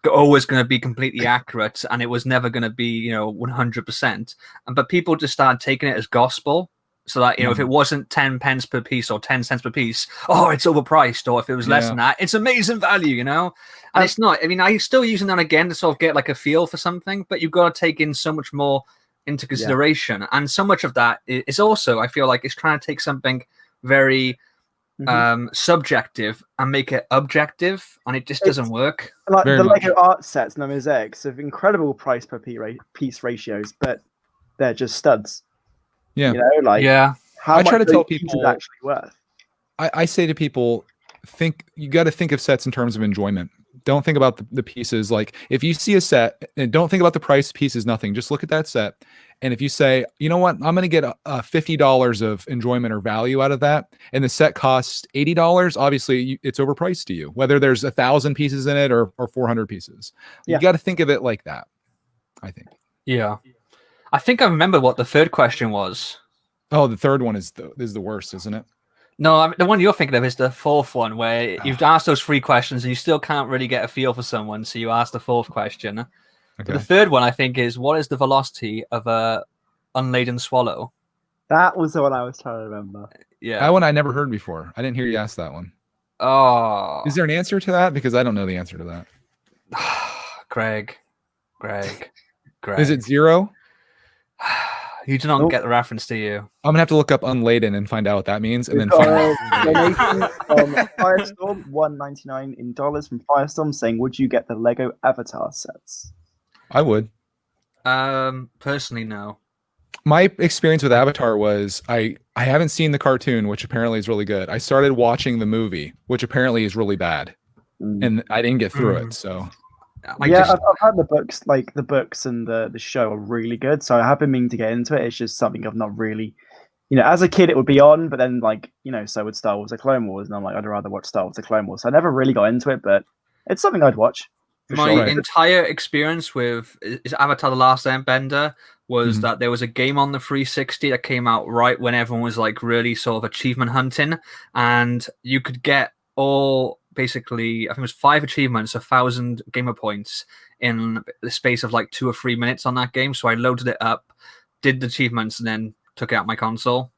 always going to be completely accurate, and it was never going to be 100%. But people just started taking it as gospel, so that if it wasn't 10 pence per piece or 10 cents per piece, oh, it's overpriced, or if it was less than that, it's amazing value, and it's not. I mean, I'm still using that again to sort of get like a feel for something, but you've got to take in so much more into consideration, and so much of that is also, I feel like, it's trying to take something very subjective and make it objective, and it just doesn't work. Like the Lego art sets and the mosaics have incredible price per piece ratios, but they're just studs. Yeah, how I much try to tell these people is actually worth. I say to people, you got to think of sets in terms of enjoyment. Don't think about the pieces. Like, if you see a set, and don't think about the price. Piece is nothing. Just look at that set, and if you say, you know what, I'm going to get $50 of enjoyment or value out of that, and the set costs $80, obviously it's overpriced to you. Whether there's 1,000 pieces in it or 400 pieces, you got to think of it like that. I think. Yeah, I think I remember what the third question was. Oh, the third one is the worst, isn't it? No, the one you're thinking of is the fourth one, where you've asked those 3 questions and you still can't really get a feel for someone, so you ask the 4th question. Okay. The third one, I think, is what is the velocity of a unladen swallow? That was the one I was trying to remember. Yeah, that one I never heard before. I didn't hear you ask that one. Oh, is there an answer to that? Because I don't know the answer to that. Greg. Is it 0? You do not get the reference, do you? I'm gonna have to look up unladen and find out what that means, and then donation from Firestorm, $1.99 in dollars from Firestorm, saying, "Would you get the Lego Avatar sets?" I would. Personally, no. My experience with Avatar was I haven't seen the cartoon, which apparently is really good. I started watching the movie, which apparently is really bad, and I didn't get through it. So. I've had the books, like the books and the show are really good. So I have been meaning to get into it. It's just something I've not really, as a kid it would be on, but then so would Star Wars: The Clone Wars, and I'm like, I'd rather watch Star Wars: The Clone Wars. So I never really got into it, but it's something I'd watch. My entire experience with Avatar: The Last Airbender was that there was a game on the 360 that came out right when everyone was like really sort of achievement hunting, and you could get all. Basically, I think it was 5 achievements, 1,000 gamer points in the space of like 2 or 3 minutes on that game. So I loaded it up, did the achievements, and then took it out my console.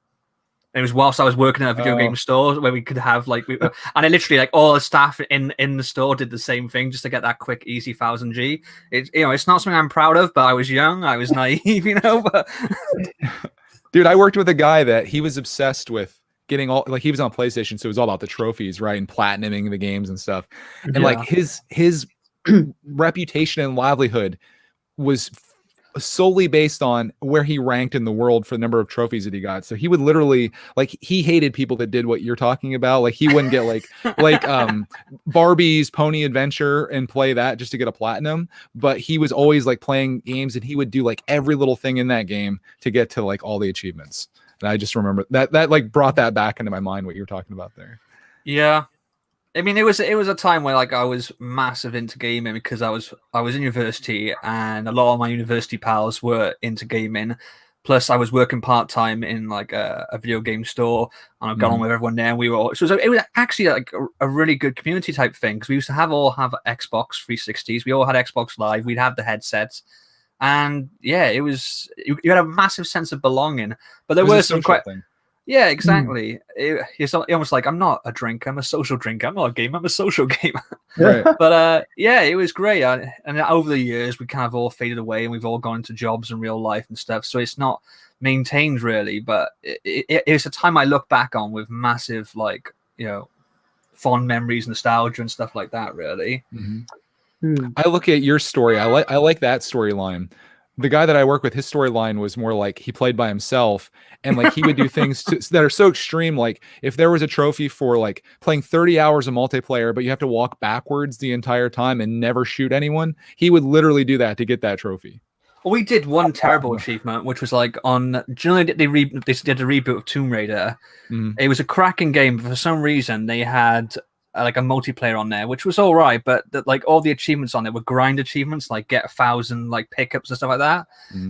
And it was whilst I was working at a video game store where we could have and I literally like all the staff in the store did the same thing just to get that quick, easy 1,000 G. It's not something I'm proud of, but I was young, I was naive, But dude, I worked with a guy that he was obsessed with. Getting all he was on PlayStation, so it was all about the trophies, right, and platinuming the games and stuff. And like his reputation and livelihood was solely based on where he ranked in the world for the number of trophies that he got. So he would literally, like, he hated people that did what you're talking about. Like, he wouldn't get like Barbie's Pony Adventure and play that just to get a platinum, but he was always like playing games, and he would do like every little thing in that game to get to like all the achievements. And I just remember that like brought that back into my mind, what you were talking about there. Yeah. I mean, it was a time where like I was massive into gaming because I was in university, and a lot of my university pals were into gaming. Plus, I was working part-time in like a video game store, and I got on with everyone there. And we were all, so it was actually like a really good community type thing, because we used to all have Xbox 360s. We all had Xbox Live. We'd have the headsets, and yeah, it was, you had a massive sense of belonging. But there were some quite thing. Yeah, exactly. It's almost like, I'm not a drinker, I'm a social drinker. I'm not a gamer, I'm a social gamer. Right. But yeah, it was great. And over the years, we kind of all faded away, and we've all gone into jobs and real life and stuff. So it's not maintained really. But it's a time I look back on with massive, like, you know, fond memories, nostalgia, and stuff like that. Really. I look at your story. I like that storyline. The guy that I work with, his storyline was more like he played by himself, and like he would do things that are so extreme. Like if there was a trophy for like playing 30 hours of multiplayer, but you have to walk backwards the entire time and never shoot anyone, he would literally do that to get that trophy. Well, we did one terrible achievement, which was like on. Generally, they did a reboot of Tomb Raider. It was a cracking game, but for some reason they had like a multiplayer on there, which was all right, but like all the achievements on there were grind achievements, like get 1,000 like pickups and stuff like that.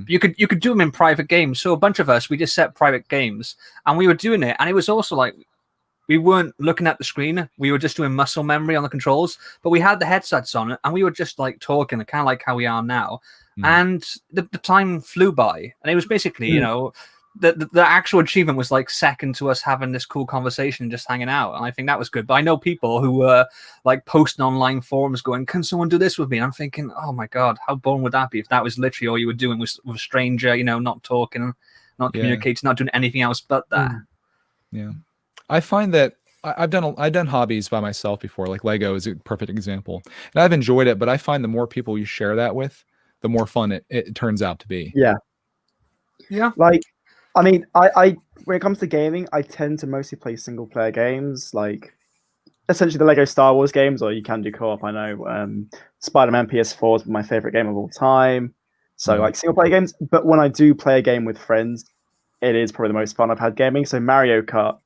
You could do them in private games. So a bunch of us, we just set private games, and we were doing it, and it was also like we weren't looking at the screen, we were just doing muscle memory on the controls, but we had the headsets on, and we were just like talking, kind of like how we are now. And the time flew by, and it was basically you know, the actual achievement was like second to us having this cool conversation and just hanging out, and I think that was good. But I know people who were like posting online forums going, "Can someone do this with me?" And I'm thinking, oh my god, how boring would that be if that was literally all you were doing was with a stranger, you know, not talking, not communicating, not doing anything else but that. Yeah, I find that I've done hobbies by myself before. Like Lego is a perfect example, and I've enjoyed it. But I find the more people you share that with, the more fun it turns out to be. Yeah. Like, I mean, I when it comes to gaming, I tend to mostly play single player games, like essentially the Lego Star Wars games, or you can do co-op. I know Spider-Man PS4 is my favorite game of all time. So like single player games, but when I do play a game with friends, it is probably the most fun I've had gaming. So Mario Kart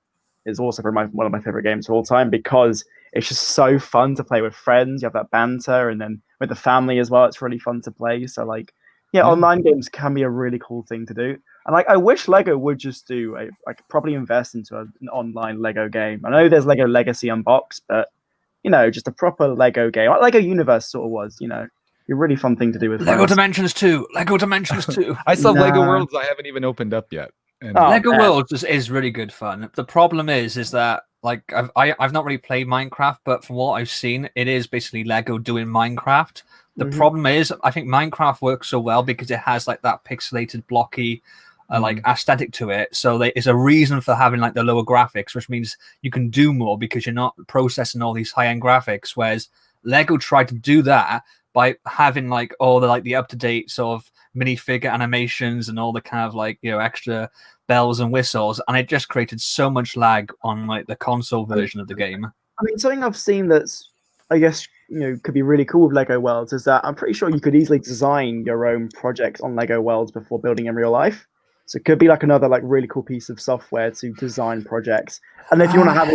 is also one of my favorite games of all time, because it's just so fun to play with friends. You have that banter, and then with the family as well, it's really fun to play. So like, online games can be a really cool thing to do. And like, I wish Lego would just do probably invest into an online Lego game. I know there's Lego Legacy Unboxed, but you know, just a proper Lego game, like Lego Universe sort of was. You know, a really fun thing to do with Lego friends. Dimensions 2. Lego Dimensions 2. I still have Lego Worlds. I haven't even opened up yet. And Lego Worlds is really good fun. The problem is that like I've not really played Minecraft, but from what I've seen, it is basically Lego doing Minecraft. The problem is, I think Minecraft works so well because it has like that pixelated, blocky, like aesthetic to it. So there is a reason for having like the lower graphics, which means you can do more because you're not processing all these high-end graphics. Whereas Lego tried to do that by having like all the up-to-date sort of minifigure animations and all the kind of like, you know, extra bells and whistles, and it just created so much lag on like the console version of the game. I mean, something I've seen that's, I guess, you know, could be really cool with Lego Worlds is that I'm pretty sure you could easily design your own projects on Lego Worlds before building in real life. So it could be like another like really cool piece of software to design projects. And if you want to have,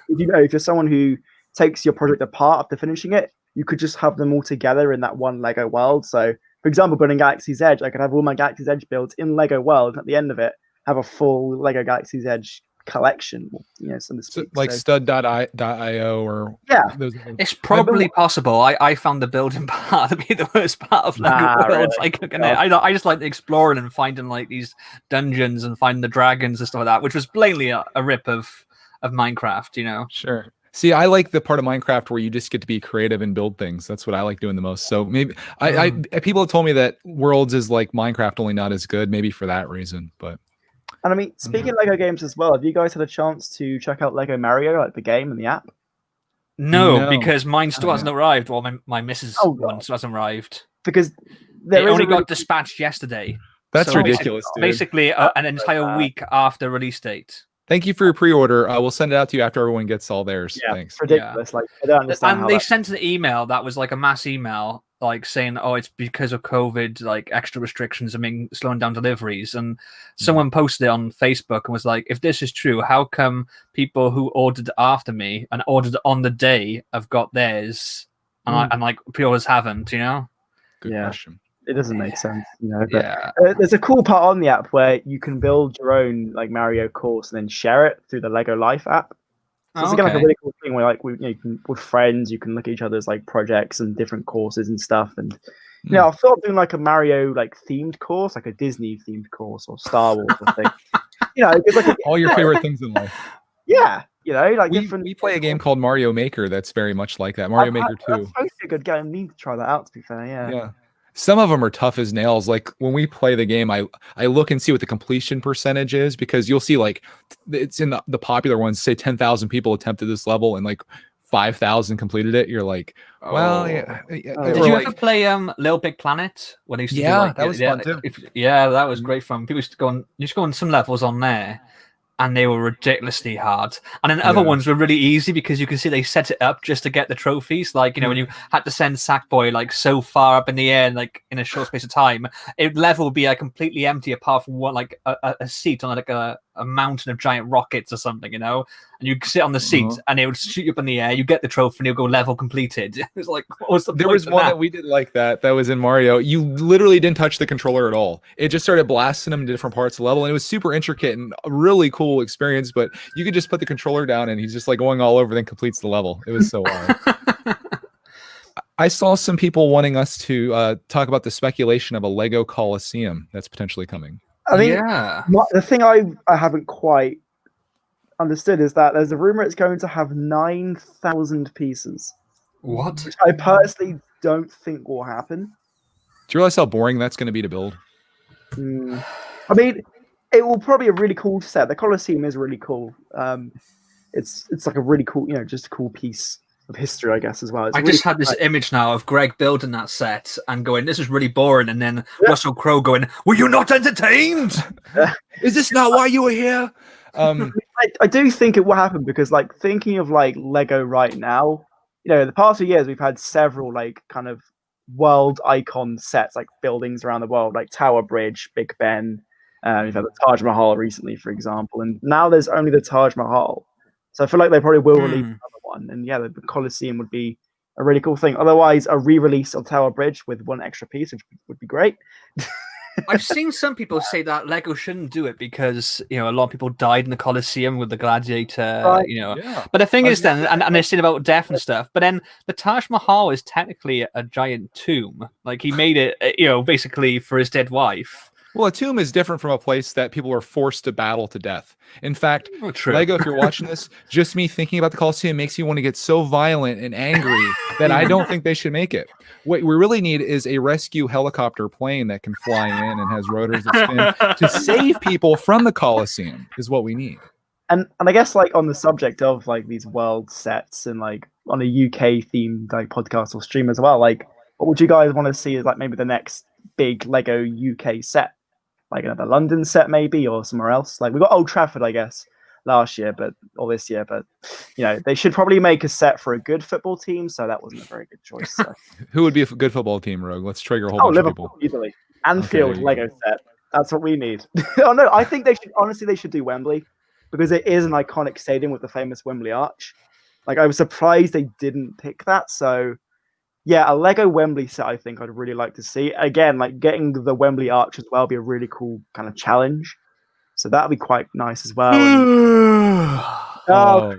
if you're someone who takes your project apart after finishing it, you could just have them all together in that one Lego world. So, for example, building Galaxy's Edge, I could have all my Galaxy's Edge builds in Lego World. At the end of it, have a full Lego Galaxy's Edge collection, you know, so to speak. Like stud.io or those it's probably possible. I found the building part to be the worst part of Lego Worlds. Really? I just like exploring and finding like these dungeons and finding the dragons and stuff like that, which was plainly a rip of Minecraft, you know. Sure. See, I like the part of Minecraft where you just get to be creative and build things. That's what I like doing the most. So maybe I people have told me that Worlds is like Minecraft, only not as good. Maybe for that reason, but. And I mean, speaking of Lego games as well, have you guys had a chance to check out Lego Mario, like the game and the app? No, because mine still hasn't arrived. Well, my missus one still hasn't arrived. Because It only got dispatched yesterday. That's So ridiculous, dude. Basically, an entire week after release date. Thank you for your pre-order. We'll send it out to you after everyone gets all theirs. Yeah, Thanks. it's ridiculous. Like, I don't understand And they sent an email that was like a mass email, like saying, "Oh, it's because of COVID, like extra restrictions are slowing down deliveries." And someone posted it on Facebook and was like, "If this is true, how come people who ordered after me and ordered on the day have got theirs, and like pre-orders haven't?" You know? Good question. It doesn't make sense, you know. But there's a cool part on the app where you can build your own like Mario course and then share it through the Lego Life app. So it's again like a really cool thing where like you can, with friends, you can look at each other's like projects and different courses and stuff. And you know, I thought of doing like a Mario like themed course, like a Disney themed course or Star Wars or thing. You know, it's like all your favorite things in life. Yeah, you know, like we play a game called Mario Maker that's very much like that. Mario Maker 2. That's supposed to be a good game. I need to try that out, to be fair. Yeah. Some of them are tough as nails. Like when we play the game, I look and see what the completion percentage is, because you'll see like it's in the popular ones, say 10,000 people attempted this level and like 5,000 completed it. You're like, well, yeah. Did you ever play Little Big Planet? When they used to do, like, that was fun too. That was great fun. People used to go on some levels on there, and they were ridiculously hard. And then other ones were really easy because you can see they set it up just to get the trophies. Like, you know, when you had to send Sackboy like so far up in the air, like in a short space of time, level would be completely empty apart from one like a seat on like a mountain of giant rockets or something, you know. And you sit on the seat and it would shoot you up in the air. You get the trophy and you'll go level completed. It was like, what was the There point was of one that? that we did like that was in Mario. You literally didn't touch the controller at all. It just started blasting them to different parts of the level, and it was super intricate and a really cool experience. But you could just put the controller down and he's just like going all over, then completes the level. It was so hard. I saw some people wanting us to talk about the speculation of a Lego Coliseum that's potentially coming. I mean, the thing I haven't quite understood is that there's a rumor it's going to have 9,000 pieces. What? Which I personally don't think will happen. Do you realize how boring that's going to be to build? I mean, it will probably be a really cool set. The Colosseum is really cool. It's like a really cool, you know, just a cool piece of history, I guess, as well. I just had this image now of Greg building that set and going, "This is really boring," and then Russell Crowe going, "Were you not entertained? Is this not why you were here?" I do think it will happen because, like, thinking of like Lego right now, you know, in the past few years we've had several like kind of world icon sets, like buildings around the world, like Tower Bridge, Big Ben. We've had the Taj Mahal recently, for example, and now there's only the Taj Mahal. So I feel like they probably will release another one, and yeah, the Colosseum would be a really cool thing. Otherwise, a re-release of Tower Bridge with one extra piece, which would be great. I've seen some people say that Lego shouldn't do it because, you know, a lot of people died in the Colosseum with the gladiator, you know. Yeah. But the thing is then, and they're saying about death and stuff, but then the Taj Mahal is technically a giant tomb. Like, he made it, you know, basically for his dead wife. Well, a tomb is different from a place that people were forced to battle to death. In fact, Lego, if you're watching this, just me thinking about the Colosseum makes you want to get so violent and angry that I don't think they should make it. What we really need is a rescue helicopter plane that can fly in and has rotors that spin to save people from the Colosseum is what we need. And I guess, like, on the subject of like these world sets and like on a UK themed like podcast or stream as well, like, what would you guys want to see as like maybe the next big Lego UK set? Like another London set maybe, or somewhere else. Like, we got Old Trafford, I guess, last year, or this year, but you know, they should probably make a set for a good football team, so that wasn't a very good choice. So. Who would be a good football team, Rogue? Let's trigger a whole bunch Liverpool, of people. easily. Anfield Lego set. That's what we need. Oh no, I think they should do Wembley, because it is an iconic stadium with the famous Wembley Arch. Like, I was surprised they didn't pick that, so yeah, a Lego Wembley set I think I'd really like to see. Again, like, getting the Wembley Arch as well would be a really cool kind of challenge. So that'd be quite nice as well. And,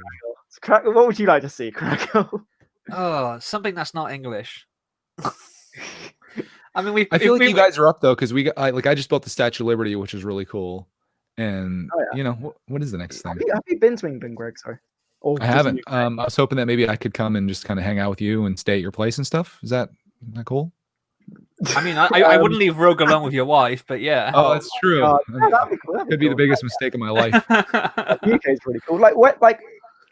what would you like to see, Kragle? Oh, something that's not English. I mean, I feel like you guys are up though, because I just built the Statue of Liberty, which is really cool. And you know, what is the next thing? Have you been to England, Greg? Sorry. I haven't. I was hoping that maybe I could come and just kind of hang out with you and stay at your place and stuff. Is that cool? I mean, I wouldn't leave Rogue alone with your wife, but yeah. Oh, that's true. That'd be cool. Could be the biggest mistake of my life. The UK is really cool. Like,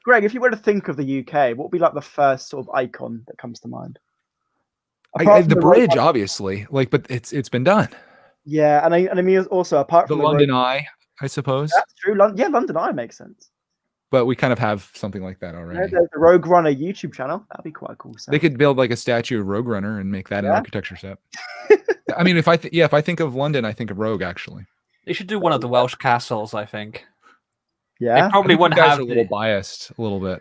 Greg, if you were to think of the UK, what would be like the first sort of icon that comes to mind? Apart from The Rogue bridge, Runner- obviously, like, but it's been done. Yeah, and I mean also apart The from London Rogue, Eye, I suppose, that's true. Yeah, London Eye makes sense. but we kind of have something like that You know, already. there's the Rogue Runner YouTube channel. That'd be quite a cool set. They could build like a statue of Rogue Runner and make that an Yeah. architecture set. I mean, if I think of London, I think of Rogue actually. They should do one of the Welsh castles, I think. Yeah. They probably I think wouldn't you guys have are a little the... biased, a little bit.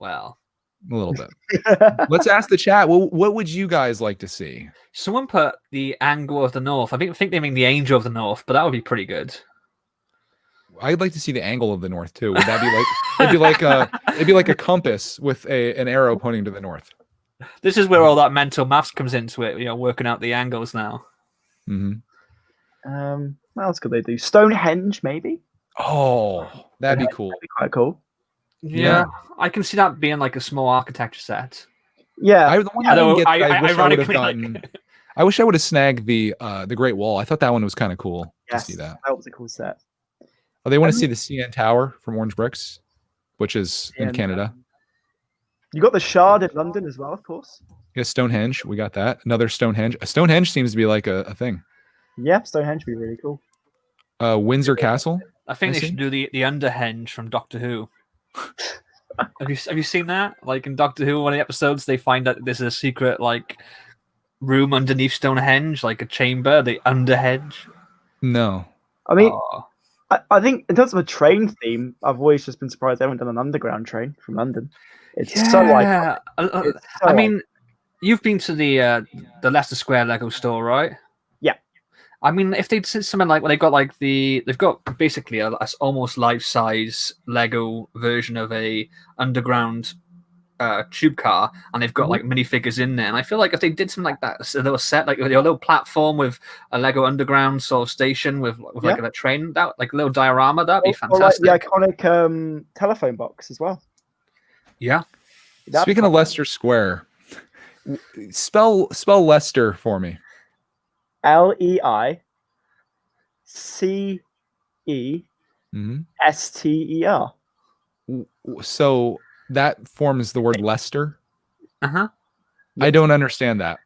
Well, A little bit. Let's ask the chat. Well, what would you guys like to see? someone put the Angle of the North. I think they mean the Angel of the North, but that would be pretty good. I'd like to see the angle of the north too. Would that be like it'd be like a compass with an arrow pointing to the north. This is where all that mental maths comes into it, working out the angles now. Mm-hmm. What else could they do? Stonehenge, maybe. Oh, that'd be cool. That'd be quite cool. Yeah, I can see that being like a small architecture set. Yeah. The one I didn't get, I wish I would have ironically, gotten. I wish I would have snagged the Great Wall. I thought that one was kind of cool to see that. That was a cool set. Oh, they want to see the CN Tower from Orange Bricks, which is in Canada. You got the Shard in London as well, of course. Yeah, Stonehenge. We got that. Another Stonehenge. A Stonehenge seems to be like a thing. Yeah, Stonehenge would be really cool. Windsor Castle. I think they should do the Underhenge from Doctor Who. Have you seen that? Like in Doctor Who, one of the episodes, they find that there's a secret like room underneath Stonehenge, like a chamber, the Underhenge. No. I mean, I think in terms of a train theme, I've always just been surprised they haven't done an underground train from London. It's so iconic. I mean, you've been to the Leicester Square Lego store, right? Yeah. I mean, if they did something like they've got basically a almost life-size Lego version of a underground tube car, and they've got like minifigures in there. And I feel like if they did something like that, so they were set like a little platform with a Lego underground sort of station with like a train, that like a little diorama, that'd be fantastic. Or like the iconic telephone box as well. Yeah. Speaking of Leicester Square, spell Leicester for me. LEICESTER. So that forms the word Leicester. Uh-huh. I don't understand that.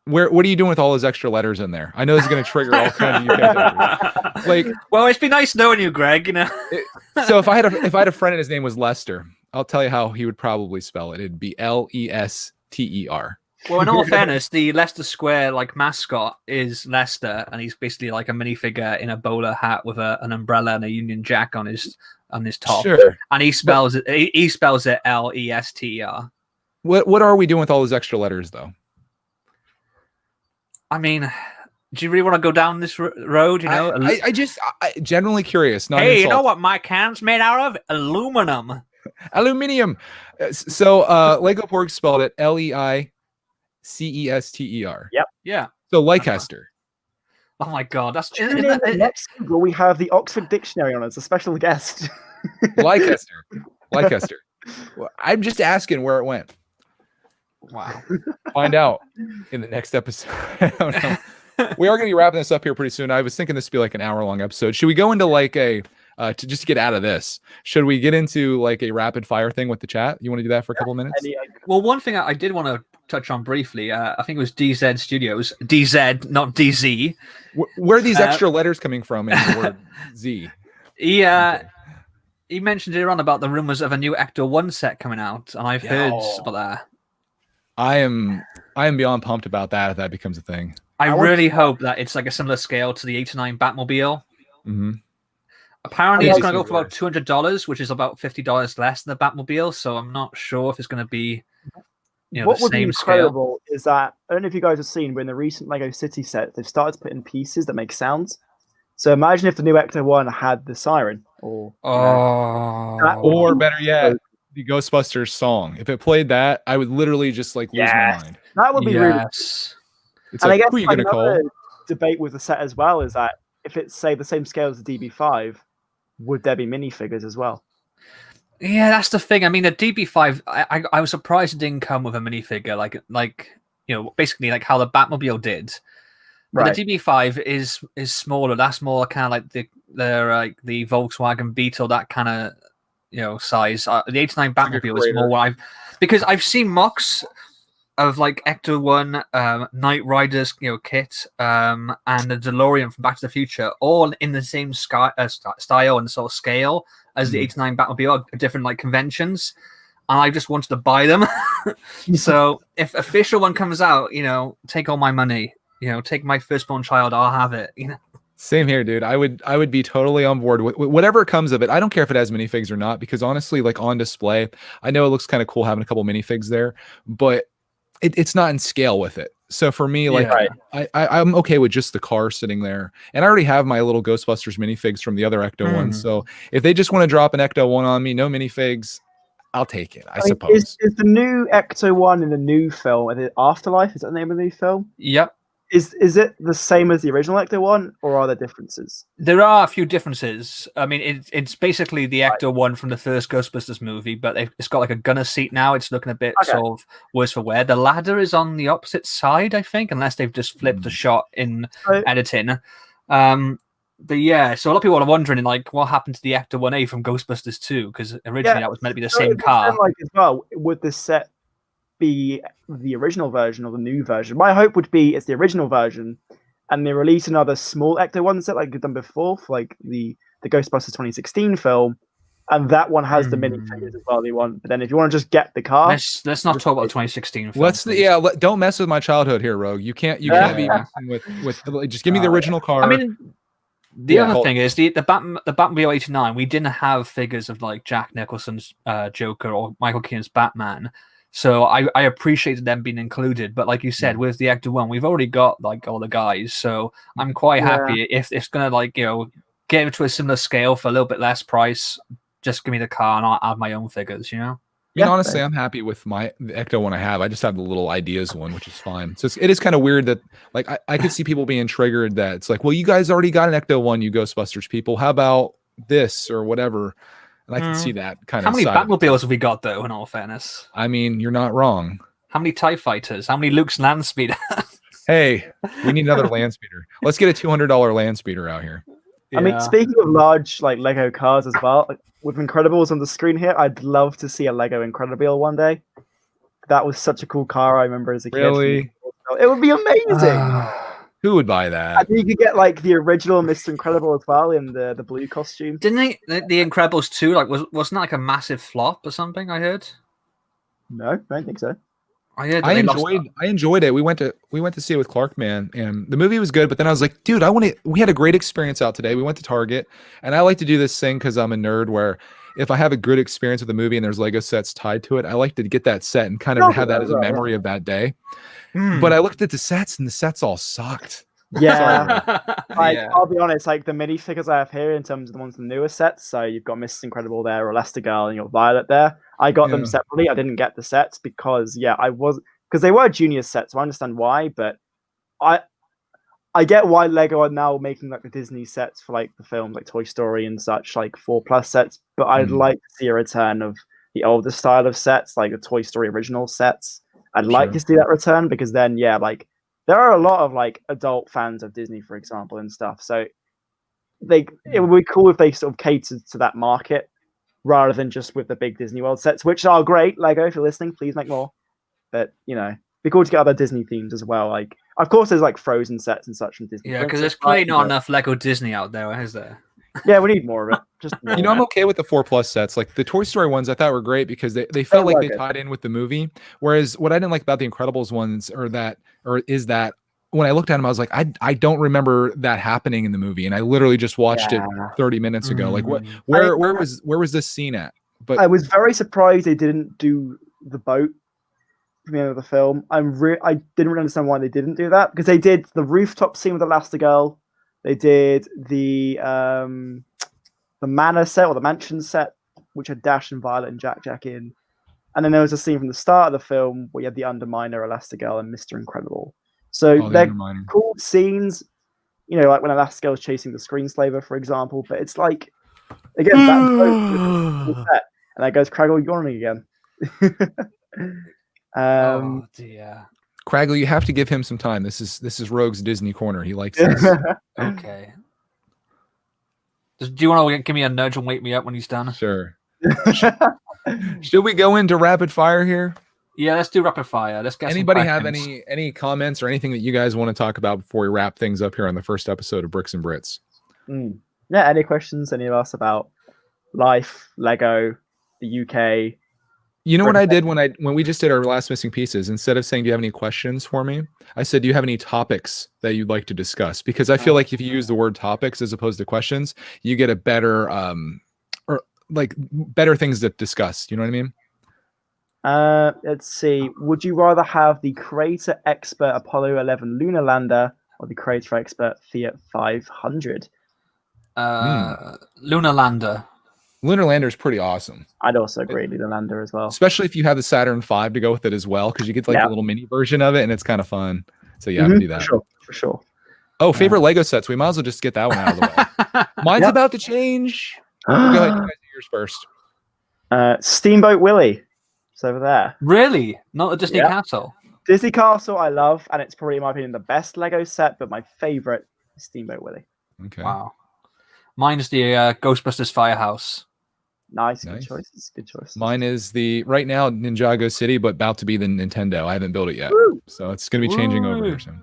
What are you doing with all those extra letters in there? I know this is going to trigger all kinds of UKitecters. Like, well, it's been nice knowing you, Greg. So if I had a friend and his name was Lester, I'll tell you how he would probably spell it. It'd be LESTER. Well, in all fairness, the Leicester Square like mascot is Leicester, and he's basically like a minifigure in a bowler hat with an umbrella and a Union Jack on his top. Sure. And he spells it LESTER. What are we doing with all those extra letters, though? I mean, do you really want to go down this road? I just generally curious. Hey, you know what my can's made out of? Aluminum. Aluminium. So Lego Porg spelled it LEICESTER. Yep. Yeah. So Leicester. Oh my god, that's next single. We have the Oxford Dictionary on as a special guest. Leicester. Well, I'm just asking where it went. Wow. Find out in the next episode. I don't know. We are going to be wrapping this up here pretty soon. I was thinking this would be like an hour-long episode. Should we go into like a to just get out of this? Should we get into like a rapid fire thing with the chat? You want to do that for a couple minutes? Well, one thing I did want to touch on briefly. I think it was DZ Studios. DZ, not DZ. Where are these extra letters coming from in the word Z? He mentioned earlier on about the rumors of a new Ecto 1 set coming out, and I've heard about that. I am beyond pumped about that if that becomes a thing. I really hope that it's like a similar scale to the 89 Batmobile. Mm-hmm. Apparently, it's going to go for about $200, which is about $50 less than the Batmobile. So I'm not sure if it's going to be, what the would be same incredible scale. Is that I don't know if you guys have seen, but in the recent Lego City set, they've started to put in pieces that make sounds. So imagine if the new Ecto 1 had the siren, or better yet, the Ghostbusters song. If it played that, I would literally just like lose my mind. That would be really cool. It's and like, I guess who are you gonna call? Debate with the set as well is that if it's say the same scale as the DB5, would there be minifigures as well? Yeah, that's the thing. I mean, the DB5, I was surprised it didn't come with a minifigure, like basically like how the Batmobile did. But Right. the DB5 is smaller. That's more kind of like the Volkswagen Beetle, that kind of size. The 89 Batmobile is more what because I've seen mocks of like Ecto 1, Knight Rider's kit, and the DeLorean from Back to the Future, all in the same style and sort of scale as the 89 Batmobile at different like conventions. And I just wanted to buy them. So if official one comes out, take all my money. Take my firstborn child. I'll have it. Same here, dude. I would be totally on board with whatever comes of it. I don't care if it has minifigs or not, because honestly, like on display, I know it looks kind of cool having a couple minifigs there, but it's not in scale with it. So for me, like I'm okay with just the car sitting there, and I already have my little Ghostbusters minifigs from the other Ecto one. So if they just want to drop an Ecto one on me, no minifigs, I'll take it. I suppose. Is the new Ecto one in the new film? Is it Afterlife? Is that the name of the new film? Yep. Is it the same as the original Ecto one, or are there differences? There are a few differences. I mean, it's basically the Ecto one from the first Ghostbusters movie, but it's got like a gunner seat now. It's looking a bit sort of worse for wear. The ladder is on the opposite side, I think, unless they've just flipped a shot in editing. But yeah, so a lot of people are wondering, like, what happened to the Ecto 1A from Ghostbusters 2? Because originally that was meant to be the same car. Like as well, would this set be the original version or the new version? My hope would be it's the original version, and they release another small Ecto 1 set like they've done before, for like the Ghostbusters 2016 film, and that one has the minifigures as well they want. But then if you want to just get the car, let's not talk about the 2016 film. Don't mess with my childhood here, Rogue. You can't be messing with just give me the original car. I mean, the other thing is the Batmobile 89. We didn't have figures of like Jack Nicholson's Joker or Michael Keaton's Batman, so I appreciated them being included. But like you said, with the Ecto 1, we've already got like all the guys, so I'm quite happy if it's gonna like get it to a similar scale for a little bit less price. Just give me the car and I'll have my own figures. I mean, honestly, I'm happy with the Ecto one I have. I just have the little ideas one, which is fine. So it is kind of weird that, like, I could see people being triggered that it's like, well, you guys already got an Ecto one, you Ghostbusters people. How about this or whatever? And I can see that kind of. How many Batmobiles have we got, though? In all fairness, I mean, you're not wrong. How many TIE fighters? How many Luke's land speeder? Hey, we need another land speeder. Let's get a $200 land speeder out here. I mean, speaking of large like Lego cars as well, with Incredibles on the screen here, I'd love to see a Lego Incredible one day. That was such a cool car. I remember as a kid. Really? It would be amazing. Who would buy that? I think you could get like the original Mr. Incredible as well in the blue costume. Didn't the Incredibles 2 wasn't that like a massive flop or something? I heard. No, I don't think so. I enjoyed it. We went to see it with Clark, man, and the movie was good. But then I was like, dude, we had a great experience out today. We went to Target, and I like to do this thing because I'm a nerd where if I have a good experience with a movie and there's Lego sets tied to it, I like to get that set and kind of have that as a memory of that day. But I looked at the sets and the sets all sucked. Yeah. I'll be honest, like the minifigures I have here in terms of the ones in the newer sets, so you've got Mrs. Incredible there, or Elastigirl, and you've got Violet there. I got them separately. I didn't get the sets because because they were junior sets, so I understand why, but I get why Lego are now making like the Disney sets for like the films like Toy Story and such, like 4+ sets, but I'd like to see a return of the older style of sets, like the Toy Story original sets. I'd like to see that return because then like there are a lot of like adult fans of Disney, for example, and stuff. So it would be cool if they sort of catered to that market rather than just with the big Disney World sets, which are great. Lego, if you're listening, please make more. But be cool to get other Disney themes as well. Like, of course, there's like Frozen sets and such from Disney. Yeah, because there's clearly not enough Lego Disney out there, is there? Yeah, we need more of it. Just I'm okay with the 4+ sets. Like the Toy Story ones, I thought were great because they felt like they tied in with the movie. Whereas what I didn't like about the Incredibles ones is that when I looked at them, I was like, I don't remember that happening in the movie, and I literally just watched it 30 minutes ago. Like, where was this scene at? But I was very surprised they didn't do the boat from the end of the film. I didn't really understand why they didn't do that, because they did the rooftop scene with Elastigirl. They did the manor set or the mansion set, which had Dash and Violet and Jack in, and then there was a scene from the start of the film where you had the Underminer, Elastigirl, and Mr. Incredible. So they're cool scenes, like when Elastigirl is chasing the Screenslaver, for example. But it's like, again, that set, and that goes Kragle yawning again. Oh dear. Kragle, you have to give him some time. This is Rogue's Disney corner. He likes this. Okay. Do you want to give me a nudge and wake me up when he's done? Sure. Should we go into rapid fire here? Yeah, let's do rapid fire. Let's get Anybody some have questions. any comments or anything that you guys want to talk about before we wrap things up here on the first episode of Bricks and Brits? Yeah, any questions, any of us about life, Lego, the UK? You know what I did when we just did our last missing pieces? Instead of saying, "Do you have any questions for me?" I said, "Do you have any topics that you'd like to discuss?" Because I feel like if you use the word topics as opposed to questions, you get a better or like better things to discuss. You know what I mean? Let's see. Would you rather have the Creator Expert Apollo 11 lunar lander or the Creator Expert Fiat 500? Lunar lander. Lunar Lander is pretty awesome. I'd also agree lunar lander as well. Especially if you have the Saturn V to go with it as well, because you get like a little mini version of it, and it's kind of fun. So yeah, I would do that. For sure. Oh, favorite Lego sets. We might as well just get that one out of the way. Mine's about to change. Go ahead, you guys do yours first. Steamboat Willie. It's over there. Really? Not the Disney Castle? Disney Castle I love, and it's probably, in my opinion, the best Lego set, but my favorite is Steamboat Willie. Okay. Wow. Mine's the Ghostbusters Firehouse. Nice. Good choices. Good choice. Mine is the right now Ninjago City, but about to be the Nintendo. I haven't built it yet, so it's going to be changing over here soon.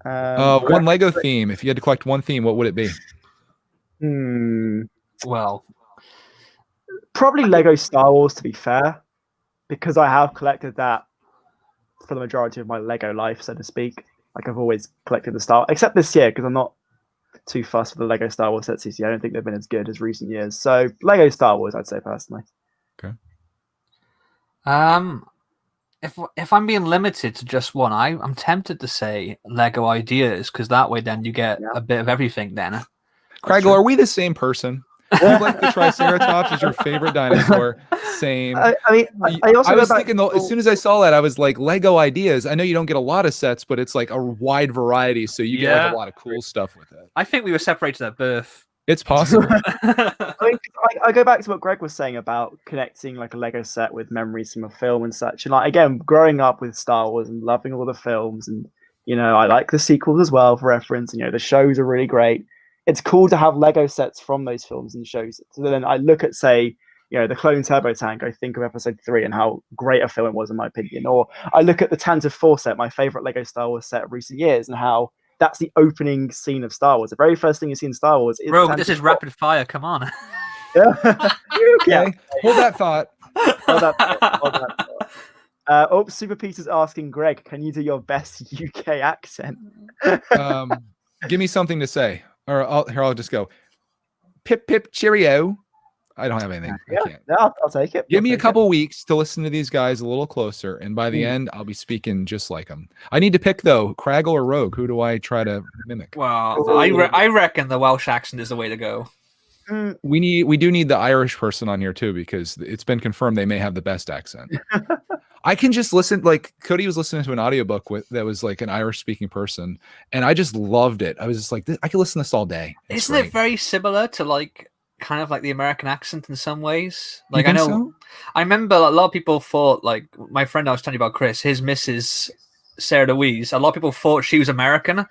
One Lego theme. If you had to collect one theme, what would it be? Well, probably Lego Star Wars, to be fair, because I have collected that for the majority of my Lego life, so to speak. Like I've always collected the Star, except this year because I'm not too fussed with the Lego Star Wars sets this year. I don't think they've been as good as recent years. So Lego Star Wars, I'd say personally. Okay. If I'm being limited to just one, I'm tempted to say Lego Ideas, because that way then you get a bit of everything then. Kragle, are we the same person? You like the Triceratops is your favorite dinosaur. Same. I mean, I was thinking, as soon as I saw that, I was like, Lego Ideas. I know you don't get a lot of sets, but it's like a wide variety, so you get like a lot of cool stuff with it. I think we were separated at birth. It's possible. I go back to what Greg was saying about connecting like a Lego set with memories from a film and such. And like again, growing up with Star Wars and loving all the films, and I like the sequels as well for reference. And the shows are really great. It's cool to have Lego sets from those films and shows. So then I look at, say, the Clone Turbo Tank. I think of Episode 3 and how great a film it was, in my opinion. Or I look at the Tantive 4 set, my favorite Lego Star Wars set of recent years, and how that's the opening scene of Star Wars. The very first thing you see in Star Wars is Rogue, this is rapid fire. Come on. Okay. Hold that thought. Hold that thought. Super Peter's asking Greg, can you do your best UK accent? Give me something to say. Or I'll just go. Pip pip cheerio. I don't have anything. I can't. I'll take it. Give me a couple weeks to listen to these guys a little closer, and by the end, I'll be speaking just like them. I need to pick though, Kragle or Rogue. Who do I try to mimic? Well, I reckon the Welsh accent is the way to go. We do need the Irish person on here too, because it's been confirmed they may have the best accent. I can just listen, like Cody was listening to an audiobook that was like an Irish speaking person, and I just loved it. I was just like, I could listen to this all day. Isn't it very similar to like kind of like the American accent in some ways? Like I know, so? I remember a lot of people thought, like my friend I was telling you about, Chris, his missus Sarah Louise. A lot of people thought she was American,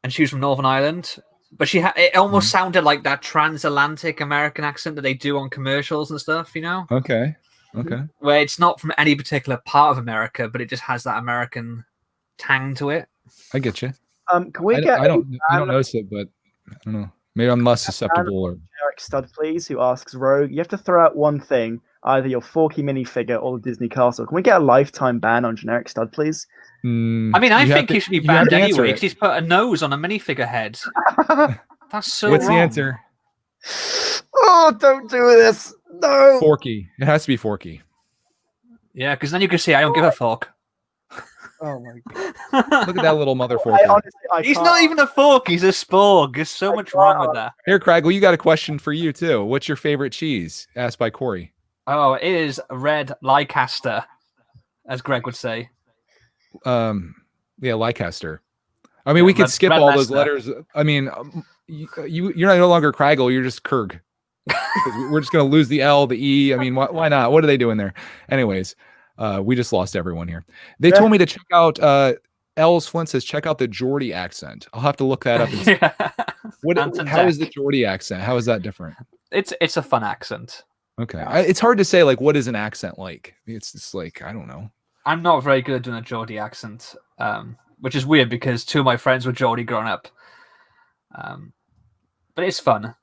and she was from Northern Ireland. But it almost sounded like that transatlantic American accent that they do on commercials and stuff, Okay. Where it's not from any particular part of America, but it just has that American tang to it. I get you. Can we get? I don't notice it, but I don't know. Maybe I'm less susceptible. Or Generic Stud, please, who asks Rogue, you have to throw out one thing, either your Forky minifigure or the Disney Castle. Can we get a lifetime ban on Generic Stud, please? I mean, I think he should be banned anyway because he's put a nose on a minifigure head. That's so What's wrong. the answer? Oh, don't do this. No. Forky. It has to be Forky. Yeah, because then you can see I don't give a fuck. Oh my god! Look at that little mother Forky. He's not even a fork. He's a sporg. There's so much wrong with that. Here, Kragle, you got a question for you too. What's your favorite cheese? Asked by Corey. Oh, it is red Leicester, as Greg would say. Yeah, Leicester. I mean, we could skip all those letters. I mean, you're no longer Kragle. You're just Kurg. We're just gonna lose the L, the E. I mean, why not? What are they doing there? Anyways, we just lost everyone here. They told me to check out. Els Flint says check out the Geordie accent. I'll have to look that up. And see. How is the Geordie accent? How is that different? It's a fun accent. Okay. It's hard to say, like, what is an accent like? It's just like, I don't know. I'm not very good at doing a Geordie accent, which is weird because two of my friends were Geordie growing up. But it's fun.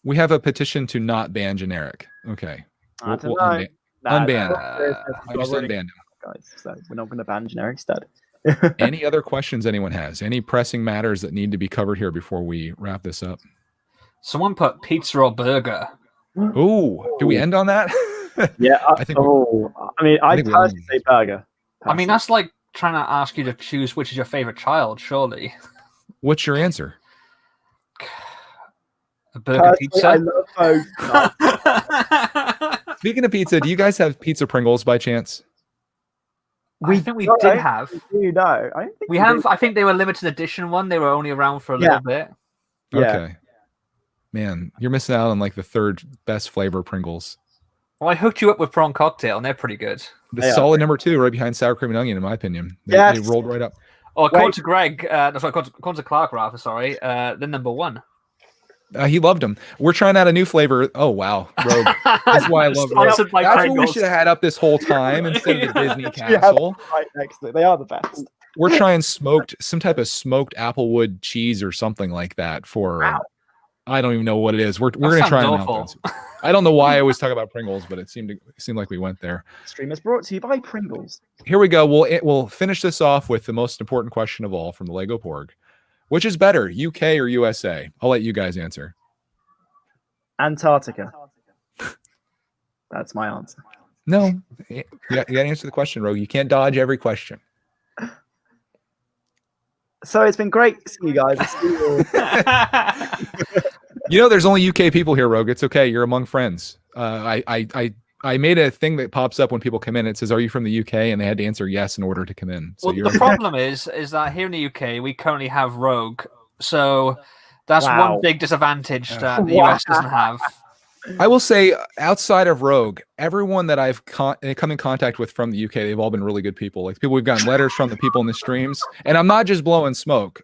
We have a petition to not ban generic. Okay. I don't We'll know. unban. I just unbanned him. guys, so we're not going to ban generic stud. Any other questions anyone has? Any pressing matters that need to be covered here before we wrap this up? Someone put pizza or burger. Oh, do we end on that? Yeah. I think. I personally say burger. I mean, that's like trying to ask you to choose which is your favorite child, surely. What's your answer? A burger pizza? I love both. Speaking of pizza, do you guys have pizza Pringles by chance? I think we did have. You know, I don't think We have. I think they were limited edition one. They were only around for a little bit. Yeah. Okay. Man, you're missing out on like the third best flavor Pringles. Well, I hooked you up with prawn cocktail, and they're pretty good. The solid number 2, right behind sour cream and onion, in my opinion. They rolled right up. Oh, according to Greg, according to Clark, rather, sorry, they're number 1. He loved them. We're trying out a new flavor. Oh, wow. Rogue. That's why I love Rogue. Sponsored by That's what we Pringles. should have had up this whole time instead of the Disney Castle. right next to it. They are the best. We're trying some type of smoked applewood cheese or something like that for I don't even know what it is. We're going to try them out. I don't know why I always talk about Pringles, but it seemed like we went there. Stream is brought to you by Pringles. Here we go. We'll finish this off with the most important question of all from the Lego Porg. Which is better, UK or USA? I'll let you guys answer. Antarctica. That's my answer. No, you got to answer the question, Rogue. You can't dodge every question. So it's been great seeing you guys. You know, there's only UK people here, Rogue. It's okay. You're among friends. I made a thing that pops up when people come in. It says, "Are you from the UK?" And they had to answer yes in order to come in. So well, the problem is that here in the UK we currently have Rogue, so that's one big disadvantage that the US doesn't have. I will say, outside of Rogue, everyone that I've come in contact with from the UK, they've all been really good people. Like people we've gotten letters from, the people in the streams, and I'm not just blowing smoke.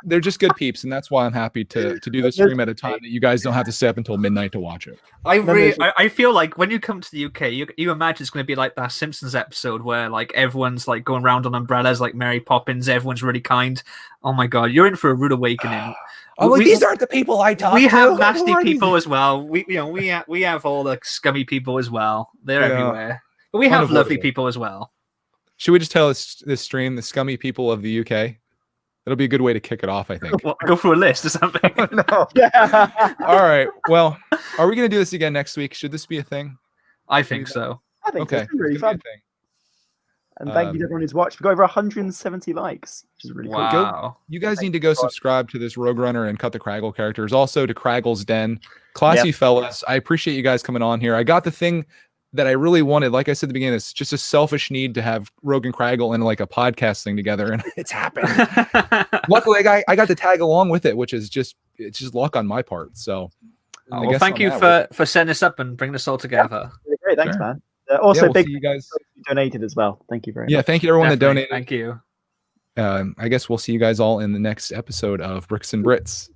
They're just good peeps, and that's why I'm happy to do the stream at a time that you guys don't have to stay up until midnight to watch it. I feel like when you come to the UK, you imagine it's going to be like that Simpsons episode where like everyone's like going around on umbrellas like Mary Poppins. Everyone's really kind. Oh my god, you're in for a rude awakening. These aren't the people I talk to. We have nasty people as well. We have all the scummy people as well. They're everywhere. But we have lovely people as well. Should we just tell this stream the scummy people of the UK? That'll be a good way to kick it off, I think. Well, go through a list or something. No. Yeah. All right. Well, are we going to do this again next week? Should this be a thing? I think so. I think okay. It's really fun. And thank you to everyone who's watched. We've got over 170 likes, which is really cool. Wow. You guys need to go subscribe to this Rogue Runner and CutTheKragle characters. Also to Kragle's Den. Classy fellas. I appreciate you guys coming on here. I got the thing that I really wanted. Like I said at the beginning, it's just a selfish need to have Rogue and Kragle and like a podcast thing together, and it's happened. Luckily, I got to tag along with it, which is just luck on my part. So, well, thank you for setting this up and bringing this all together. Really great, thanks, man. Also, big you guys donated as well. Thank you very much. Yeah, thank you to everyone that donated. Thank you. I guess we'll see you guys all in the next episode of Bricks and Brits.